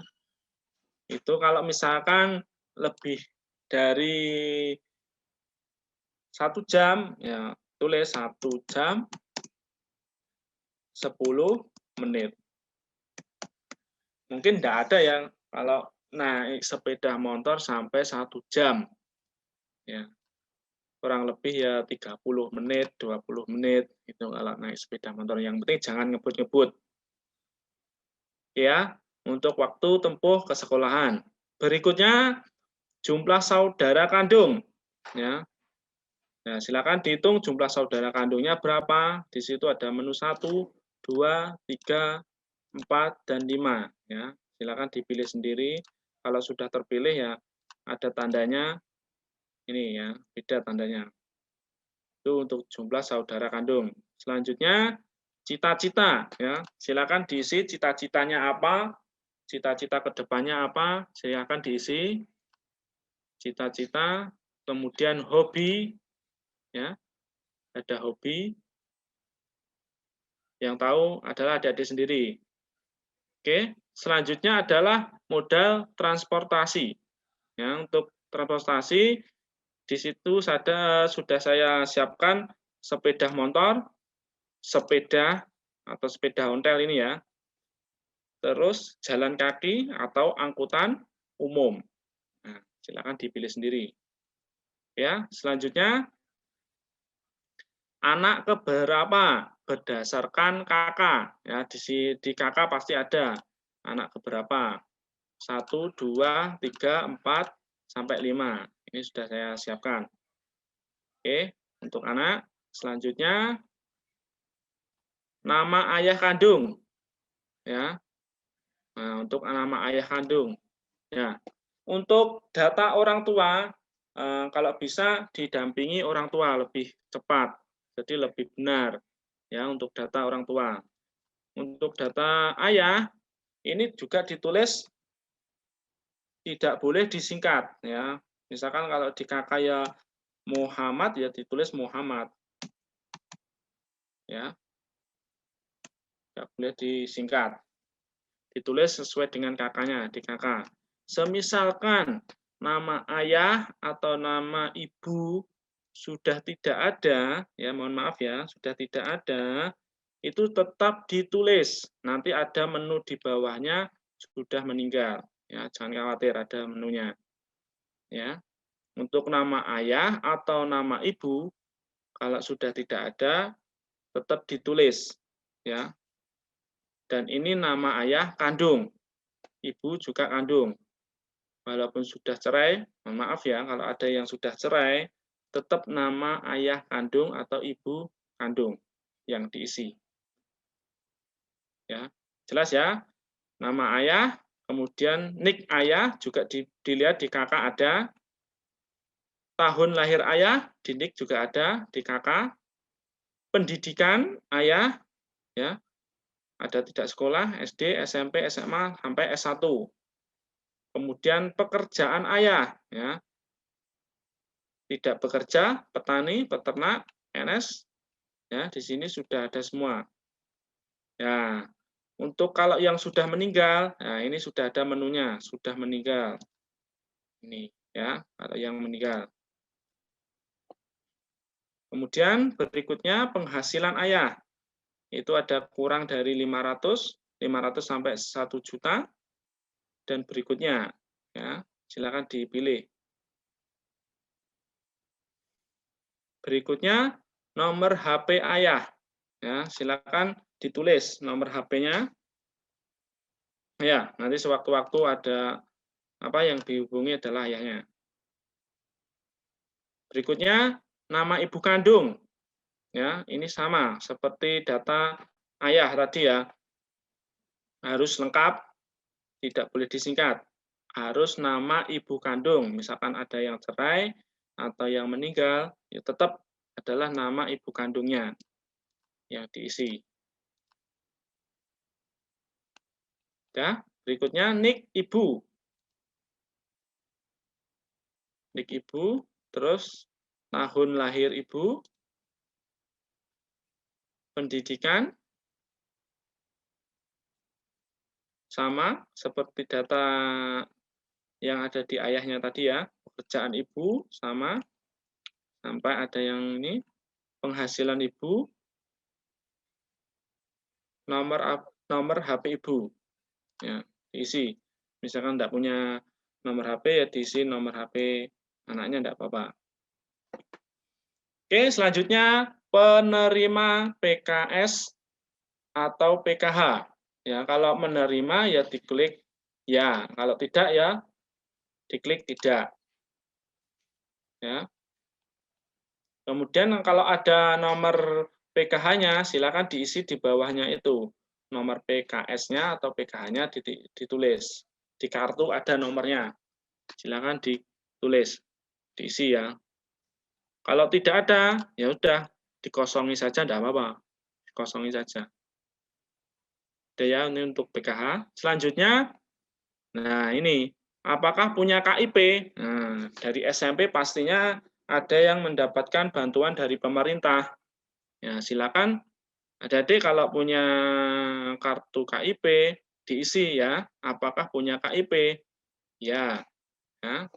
Itu kalau misalkan lebih dari 1 jam, ya tulis 1 jam 10 menit. Mungkin tidak ada yang kalau naik sepeda motor sampai 1 jam. Ya. Kurang lebih ya 30 menit, 20 menit itu kalau naik sepeda motor. Yang penting jangan ngebut-ngebut. Ya, untuk waktu tempuh ke sekolahan. Berikutnya jumlah saudara kandung. Ya. Nah, silakan dihitung jumlah saudara kandungnya berapa. Di situ ada menu 1, 2, 3, 4, dan 5. Ya, silakan dipilih sendiri. Kalau sudah terpilih ya ada tandanya. Ini ya, beda tandanya. Itu untuk jumlah saudara kandung. Selanjutnya cita-cita. Ya, silakan diisi cita-citanya apa. Cita-cita kedepannya apa. Silakan diisi. Cita-cita. Kemudian hobi. Ya, ada hobi. Yang tahu adalah adik-adik sendiri. Oke, selanjutnya adalah modal transportasi. Ya, untuk transportasi Di situ sudah saya siapkan sepeda motor, sepeda atau sepeda ontel ini ya. Terus jalan kaki atau angkutan umum. Nah, silakan dipilih sendiri. Ya, selanjutnya anak keberapa berdasarkan kakak. Ya, di kakak pasti ada anak keberapa. 1, 2, 3, 4 sampai 5. Ini sudah saya siapkan. Oke, untuk anak selanjutnya nama ayah kandung. Ya. Nah, untuk nama ayah kandung. Ya. Untuk data orang tua kalau bisa didampingi orang tua lebih cepat. Jadi lebih benar ya untuk data orang tua. Untuk data ayah ini juga ditulis tidak boleh disingkat ya. Misalkan kalau di kakak ya Muhammad ya ditulis Muhammad. Ya. Tidak boleh disingkat. Ditulis sesuai dengan kakaknya di kakak. Semisalkan nama ayah atau nama ibu sudah tidak ada, ya mohon maaf ya, sudah tidak ada, itu tetap ditulis. Nanti ada menu di bawahnya sudah meninggal. Ya, jangan khawatir ada menunya. Ya. Untuk nama ayah atau nama ibu kalau sudah tidak ada tetap ditulis, ya. Dan ini nama ayah kandung. Ibu juga kandung. Walaupun sudah cerai, mohon maaf ya kalau ada yang sudah cerai, tetap nama ayah kandung atau ibu kandung yang diisi. Ya, jelas ya. Nama ayah, kemudian nik ayah juga dilihat di kakak ada. Tahun lahir ayah di nik juga ada di kakak. Pendidikan ayah ya. Ada tidak sekolah, SD, SMP, SMA sampai S1. Kemudian pekerjaan ayah ya. Tidak bekerja, petani, peternak, PNS, ya di sini sudah ada semua. Ya, untuk kalau yang sudah meninggal, nah ini sudah ada menunya, sudah meninggal. Ini ya, kalau yang meninggal. Kemudian berikutnya penghasilan ayah. Itu ada kurang dari 500 sampai 1 juta. Dan berikutnya, ya, silakan dipilih. Berikutnya nomor HP ayah. Ya, silakan ditulis nomor HP-nya. Ya, nanti sewaktu-waktu ada apa yang dihubungi adalah ayahnya. Berikutnya nama ibu kandung. Ya, ini sama seperti data ayah tadi ya. Harus lengkap, tidak boleh disingkat. Harus nama ibu kandung. Misalkan ada yang cerai atau yang meninggal, ya tetap adalah nama ibu kandungnya yang diisi. Ya, berikutnya nik ibu. Nik ibu, terus tahun lahir ibu, pendidikan, sama seperti data yang ada di ayahnya tadi ya, pekerjaan ibu sama, sampai ada yang ini, penghasilan ibu, nomor HP ibu, ya diisi. Misalkan tidak punya nomor HP ya diisi nomor HP anaknya tidak apa-apa. Oke, selanjutnya penerima PKS atau PKH. Ya, kalau menerima ya diklik ya, kalau tidak ya diklik tidak. Ya. Kemudian kalau ada nomor PKH-nya, silakan diisi di bawahnya itu. Nomor PKS-nya atau PKH-nya ditulis. Di kartu ada nomornya. Silakan ditulis, diisi ya. Kalau tidak ada, ya udah dikosongi saja, tidak apa-apa. Dikosongi saja. Ada ya, ini untuk PKH. Selanjutnya, nah ini, apakah punya KIP? Nah, dari SMP pastinya ada yang mendapatkan bantuan dari pemerintah. Ya, silakan adik-adik kalau punya kartu KIP diisi ya, apakah punya KIP? Ya. Ya.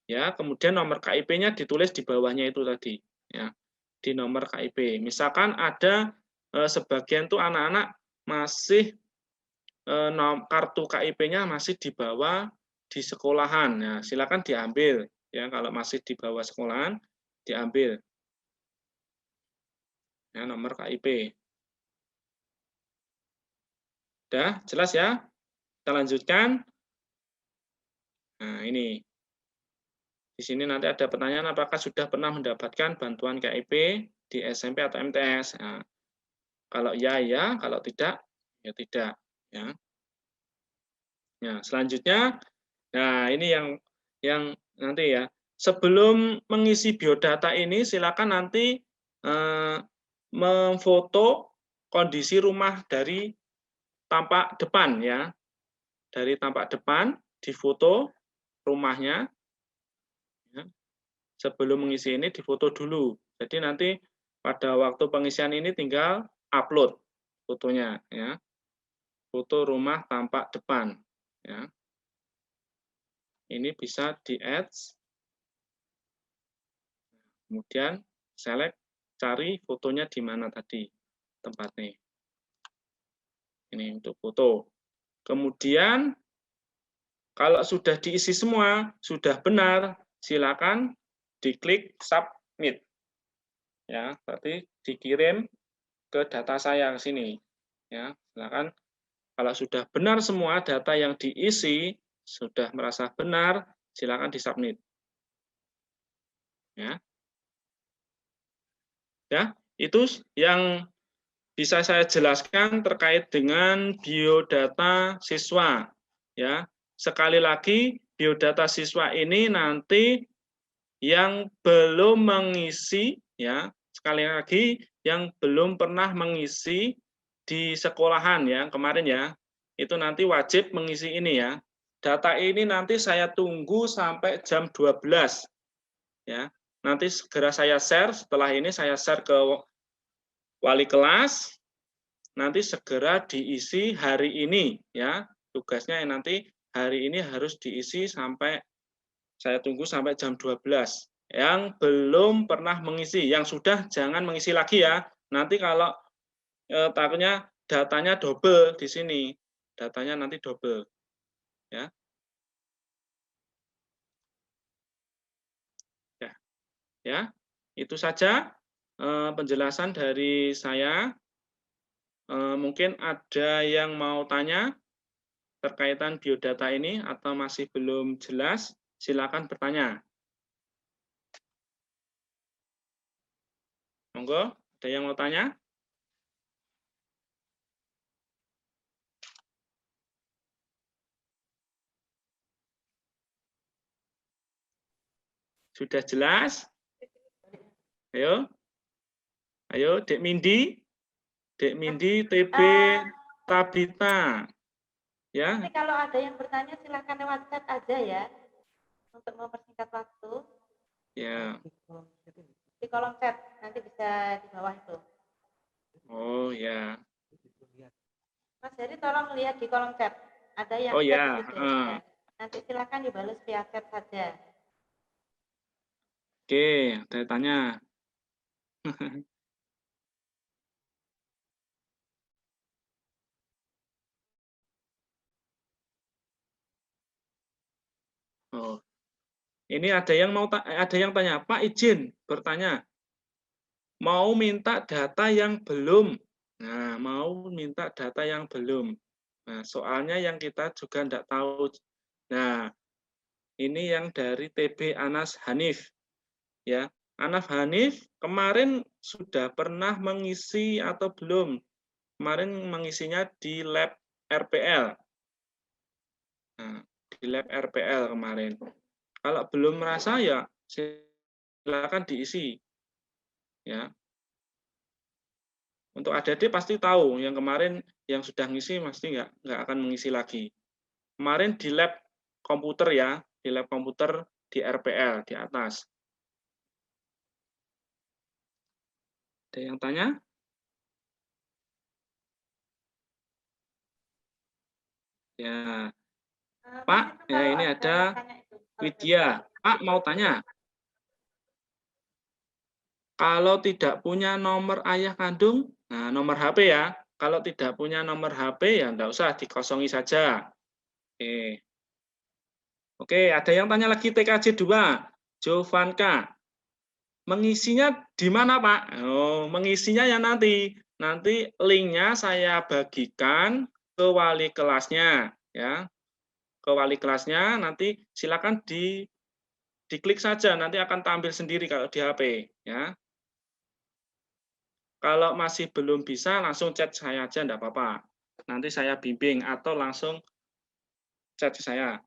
Ya, kemudian nomor KIP-nya ditulis di bawahnya itu tadi, ya, di nomor KIP. Misalkan ada sebagian tuh anak-anak masih kartu KIP-nya masih di bawah di sekolahan, ya, silakan diambil, ya, kalau masih di bawah sekolahan diambil, ya, nomor KIP. Udah jelas ya? Kita lanjutkan. Nah, ini. Di sini nanti ada pertanyaan apakah sudah pernah mendapatkan bantuan KIP di SMP atau MTS. Nah, kalau ya, ya, kalau tidak, ya tidak. Ya. Nah, selanjutnya, nah ini yang nanti ya. Sebelum mengisi biodata ini, silakan nanti memfoto kondisi rumah dari tampak depan ya. Dari tampak depan, difoto rumahnya. Ya. Sebelum mengisi ini difoto dulu. Jadi nanti pada waktu pengisian ini tinggal upload fotonya ya. Foto rumah tampak depan ya. Ini bisa di-add. Kemudian select cari fotonya di mana tadi tempatnya. Ini untuk foto. Kemudian kalau sudah diisi semua, sudah benar, silakan diklik submit. Ya, berarti dikirim ke data saya ke sini. Ya, silakan kalau sudah benar semua data yang diisi, sudah merasa benar, silakan disubmit. Ya. Ya, itu yang bisa saya jelaskan terkait dengan biodata siswa. Ya, sekali lagi biodata siswa ini nanti yang belum mengisi, ya, sekali lagi yang belum pernah mengisi di sekolahan ya kemarin ya, itu nanti wajib mengisi ini ya. Data ini nanti saya tunggu sampai jam 12 ya. Nanti segera saya share, setelah ini saya share ke wali kelas, nanti segera diisi hari ini ya. Tugasnya yang nanti hari ini harus diisi sampai saya tunggu sampai jam 12. Yang belum pernah mengisi, yang sudah jangan mengisi lagi ya. Nanti kalau takutnya datanya double di sini. Datanya nanti double. Ya. Ya, itu saja penjelasan dari saya. Mungkin ada yang mau tanya terkaitan biodata ini atau masih belum jelas, silakan bertanya. Monggo, ada yang mau tanya? Sudah jelas? Ayo. Ayo, Dek Mindi. Dek Mindi, TB, Tabita. Ya. Nanti kalau ada yang bertanya silakan lewat chat aja ya. Untuk mempersingkat waktu. Ya. Di kolom chat, nanti bisa di bawah itu. Oh ya. Mas Heri tolong lihat di kolom chat. Ada yang Oh chat ya. di situ. Ya. Nanti silakan dibalas via chat saja. Oke, saya tanya. Oh, ini ada yang tanya, Pak izin bertanya, mau minta data yang belum. Nah, mau minta data yang belum. Nah, soalnya yang kita juga tidak tahu. Nah, ini yang dari TB Anas Hanif. Ya, Anas Hanif kemarin sudah pernah mengisi atau belum? Kemarin mengisinya di lab RPL. Nah, di lab RPL kemarin. Kalau belum merasa ya silakan diisi. Ya. Untuk adik-adik pasti tahu yang kemarin yang sudah ngisi pasti nggak akan mengisi lagi. Kemarin di lab komputer ya, di lab komputer di RPL di atas. Ada yang tanya? Ya. Pak, ya ini ada Widya. Pak mau tanya. Kalau tidak punya nomor ayah kandung, nah nomor HP ya. Kalau tidak punya nomor HP ya enggak usah, dikosongi saja. Oke. Oke, ada yang tanya lagi TKJ 2. Jovanka. Mengisinya di mana, Pak? Oh, mengisinya ya nanti. Nanti linknya saya bagikan ke wali kelasnya, ya. Ke wali kelasnya nanti silakan diklik saja, nanti akan tampil sendiri kalau di HP, ya. Kalau masih belum bisa, langsung chat saya aja, enggak apa-apa. Nanti saya bimbing atau langsung chat saya.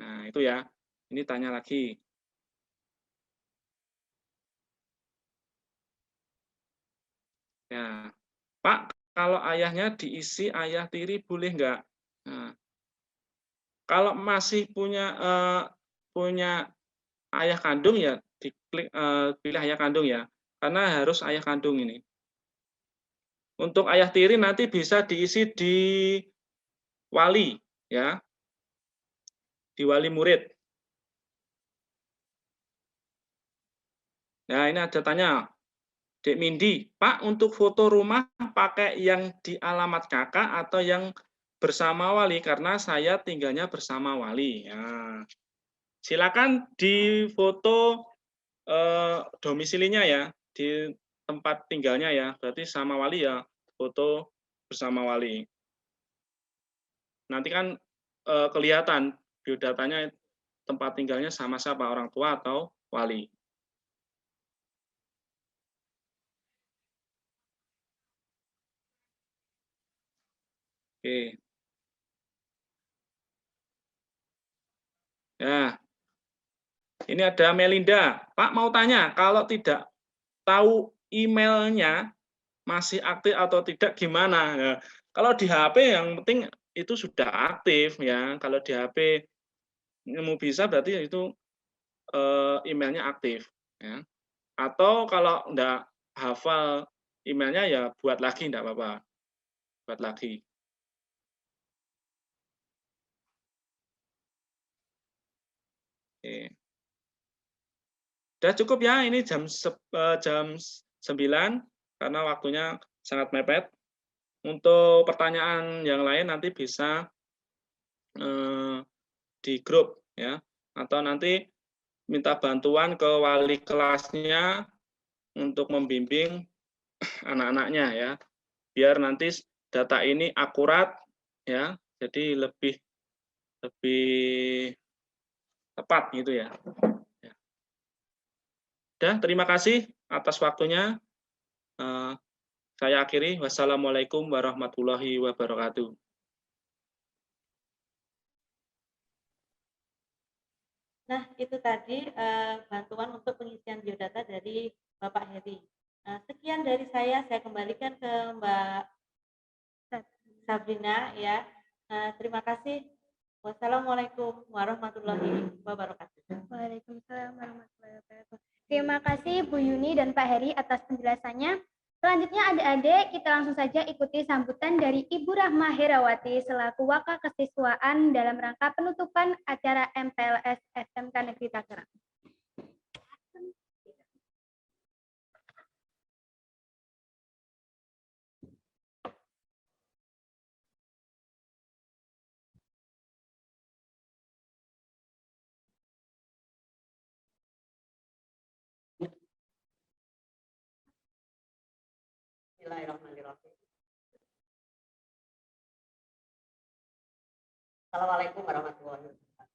Nah, itu ya. Ini tanya lagi. Ya, Pak, kalau ayahnya diisi ayah tiri boleh enggak? Nah, kalau masih punya ayah kandung ya diklik pilih ayah kandung ya, karena harus ayah kandung ini. Untuk ayah tiri nanti bisa diisi di wali ya, di wali murid. Nah, ini ada tanya, Dek Mindi, Pak untuk foto rumah pakai yang di alamat kakak atau yang bersama wali, karena saya tinggalnya bersama wali. Ya. Silakan di foto domisilinya ya, di tempat tinggalnya ya, berarti sama wali ya, foto bersama wali. Nanti kan kelihatan biodatanya tempat tinggalnya sama siapa, orang tua atau wali. Oke. Ya, ini ada Melinda. Pak mau tanya, kalau tidak tahu emailnya masih aktif atau tidak gimana? Ya, kalau di HP yang penting itu sudah aktif ya. Kalau di HP mau bisa berarti itu emailnya aktif. Ya. Atau kalau enggak hafal emailnya ya buat lagi, enggak apa-apa. Buat lagi. Oke. Sudah cukup ya, ini jam 9 karena waktunya sangat mepet. Untuk pertanyaan yang lain nanti bisa di grup ya, atau nanti minta bantuan ke wali kelasnya untuk membimbing anak-anaknya ya, biar nanti data ini akurat ya, jadi lebih tepat gitu ya. Udah, terima kasih atas waktunya. Saya akhiri. Wassalamualaikum warahmatullahi wabarakatuh. Nah, itu tadi bantuan untuk pengisian biodata dari Bapak Heri. Sekian dari saya kembalikan ke Mbak Sabrina ya. Terima kasih. Wassalamualaikum warahmatullahi wabarakatuh. Waalaikumsalam warahmatullahi wabarakatuh. Terima kasih Bu Yuni dan Pak Heri atas penjelasannya. Selanjutnya adik-adik, kita langsung saja ikuti sambutan dari Ibu Rahma Herawati selaku Waka Kesiswaan dalam rangka penutupan acara MPLS SMK Negeri Tangerang. Bismillahirrahmanirrahim. Assalamualaikum warahmatullahi wabarakatuh.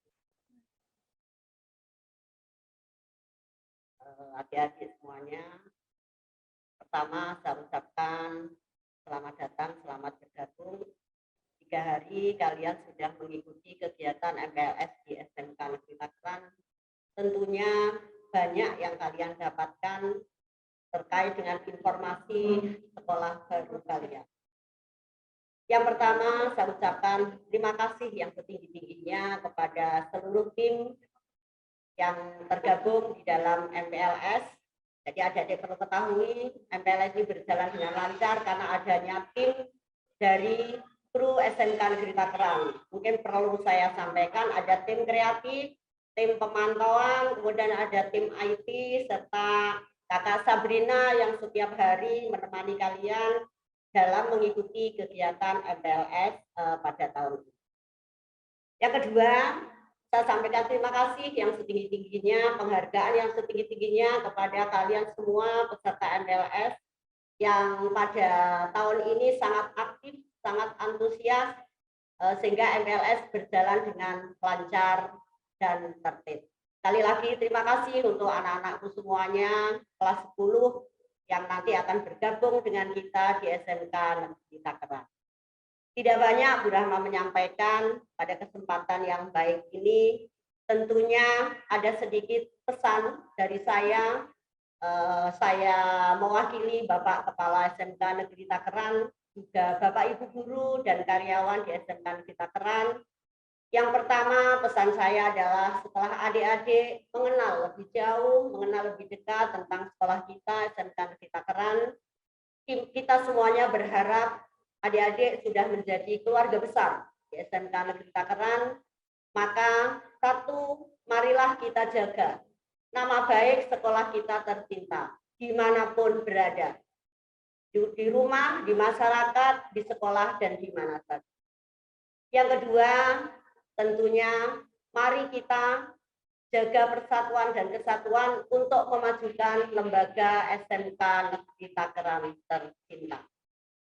Adik-adik semuanya, pertama saya ucapkan selamat datang, selamat bergabung. 3 hari kalian sudah mengikuti kegiatan MPLS di SMK Negeri Tangerang. Tentunya banyak yang kalian dapatkan terkait dengan informasi sekolah baru kalian. Yang pertama, saya ucapkan terima kasih yang setinggi-tingginya kepada seluruh tim yang tergabung di dalam MPLS. Jadi adik-adik perlu ketahui, MPLS ini berjalan dengan lancar karena adanya tim dari guru SMK Negeri Tangerang. Mungkin perlu saya sampaikan ada tim kreatif, tim pemantauan, kemudian ada tim IT, serta Kakak Sabrina yang setiap hari menemani kalian dalam mengikuti kegiatan MPLS pada tahun ini. Yang kedua, saya sampaikan terima kasih yang setinggi-tingginya, penghargaan yang setinggi-tingginya kepada kalian semua peserta MPLS yang pada tahun ini sangat aktif, sangat antusias, sehingga MPLS berjalan dengan lancar dan tertib. Sekali lagi terima kasih untuk anak-anakku semuanya, kelas 10 yang nanti akan bergabung dengan kita di SMK Negeri Tangerang. Tidak banyak Bu Rahma menyampaikan pada kesempatan yang baik ini, tentunya ada sedikit pesan dari saya. Saya mewakili Bapak Kepala SMK Negeri Tangerang, juga Bapak Ibu Guru dan karyawan di SMK Negeri Tangerang. Yang pertama pesan saya adalah setelah adik-adik mengenal lebih jauh, mengenal lebih dekat tentang sekolah kita SMK Negeri Tangerang, kita semuanya berharap adik-adik sudah menjadi keluarga besar di SMK Negeri Tangerang. Maka satu, marilah kita jaga nama baik sekolah kita tercinta, dimanapun berada. Di rumah, di masyarakat, di sekolah, dan di mana saja. Yang kedua, tentunya mari kita jaga persatuan dan kesatuan untuk memajukan lembaga SMK Negeri Tangerang tercinta.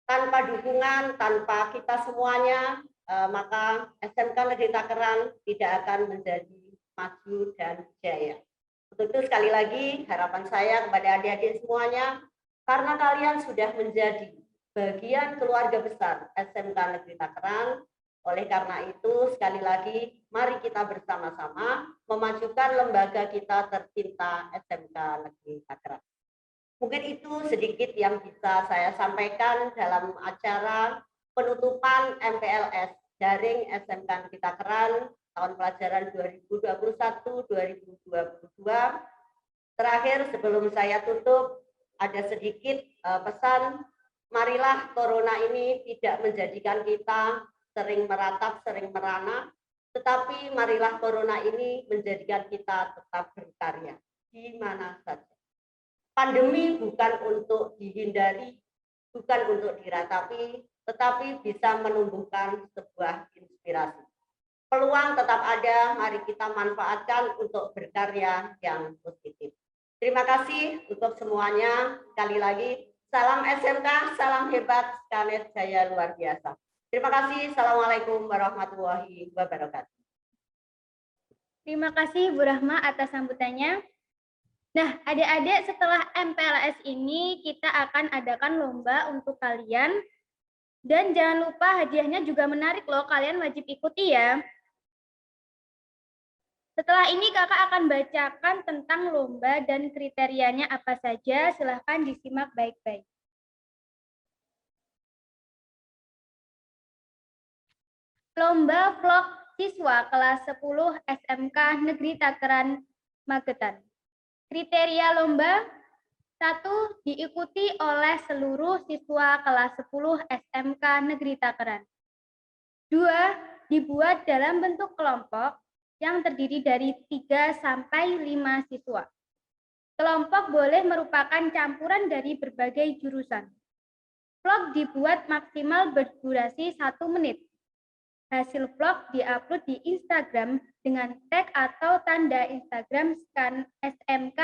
Tanpa dukungan, tanpa kita semuanya, maka SMK Negeri Tangerang tidak akan menjadi maju dan jaya. Untuk itu sekali lagi harapan saya kepada adik-adik semuanya, karena kalian sudah menjadi bagian keluarga besar SMK Negeri Tangerang, oleh karena itu sekali lagi mari kita bersama-sama memajukan lembaga kita tercinta SMK Negeri Tangerang. Mungkin itu sedikit yang bisa saya sampaikan dalam acara penutupan MPLS daring SMK Negeri Tangerang tahun pelajaran 2021-2022. Terakhir sebelum saya tutup, ada sedikit pesan, marilah corona ini tidak menjadikan kita sering meratap, sering merana, tetapi marilah corona ini menjadikan kita tetap berkarya di mana saja. Pandemi bukan untuk dihindari, bukan untuk diratapi, tetapi bisa menumbuhkan sebuah inspirasi. Peluang tetap ada, mari kita manfaatkan untuk berkarya yang positif. Terima kasih untuk semuanya. Sekali lagi, salam SMK, salam hebat, Skanet Jaya luar biasa. Terima kasih. Assalamualaikum warahmatullahi wabarakatuh. Terima kasih Bu Rahma atas sambutannya. Nah, adik-adik, setelah MPLS ini kita akan adakan lomba untuk kalian. Dan jangan lupa hadiahnya juga menarik loh, kalian wajib ikuti ya. Setelah ini kakak akan bacakan tentang lomba dan kriterianya apa saja, silahkan disimak baik-baik. Lomba vlog siswa kelas 10 SMK Negeri Tangerang Magetan. Kriteria lomba: 1. Diikuti oleh seluruh siswa kelas 10 SMK Negeri Tangerang. 2. Dibuat dalam bentuk kelompok yang terdiri dari 3 sampai 5 siswa. Kelompok boleh merupakan campuran dari berbagai jurusan. Vlog dibuat maksimal berdurasi 1 menit. Hasil vlog diupload di Instagram dengan tag atau tanda Instagram SMK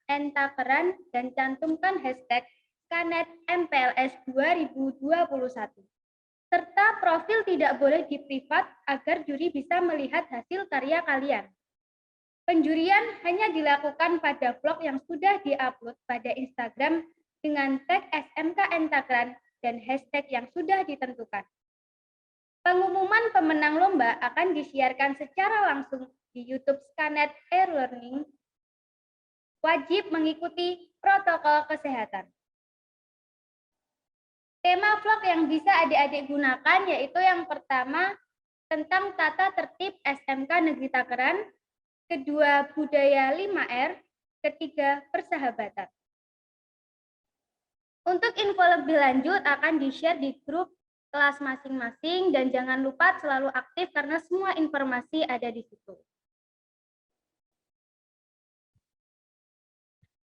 Tangerang dan cantumkan hashtag Skanet MPLS 2021. Serta profil tidak boleh di-privat agar juri bisa melihat hasil karya kalian. Penjurian hanya dilakukan pada vlog yang sudah diupload pada Instagram dengan tag SMK Tangerang dan hashtag yang sudah ditentukan. Pengumuman pemenang lomba akan disiarkan secara langsung di YouTube Skanet e-Learning. Wajib mengikuti protokol kesehatan. Tema vlog yang bisa adik-adik gunakan yaitu yang pertama tentang tata tertib SMK Negeri Tangerang, kedua budaya 5R, ketiga persahabatan. Untuk info lebih lanjut akan di-share di grup kelas masing-masing dan jangan lupa selalu aktif karena semua informasi ada di situ.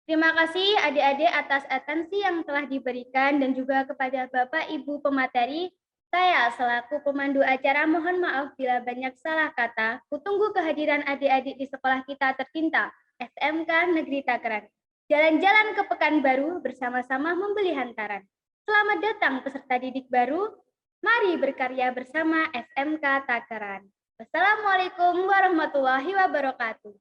Terima kasih adik-adik atas atensi yang telah diberikan dan juga kepada Bapak Ibu pemateri. Saya selaku pemandu acara mohon maaf bila banyak salah kata. Kutunggu kehadiran adik-adik di sekolah kita tercinta, SMK Negeri Takeran. Jalan-jalan ke Pekanbaru bersama-sama membeli hantaran. Selamat datang peserta didik baru. Mari berkarya bersama SMK Takeran. Wassalamualaikum warahmatullahi wabarakatuh.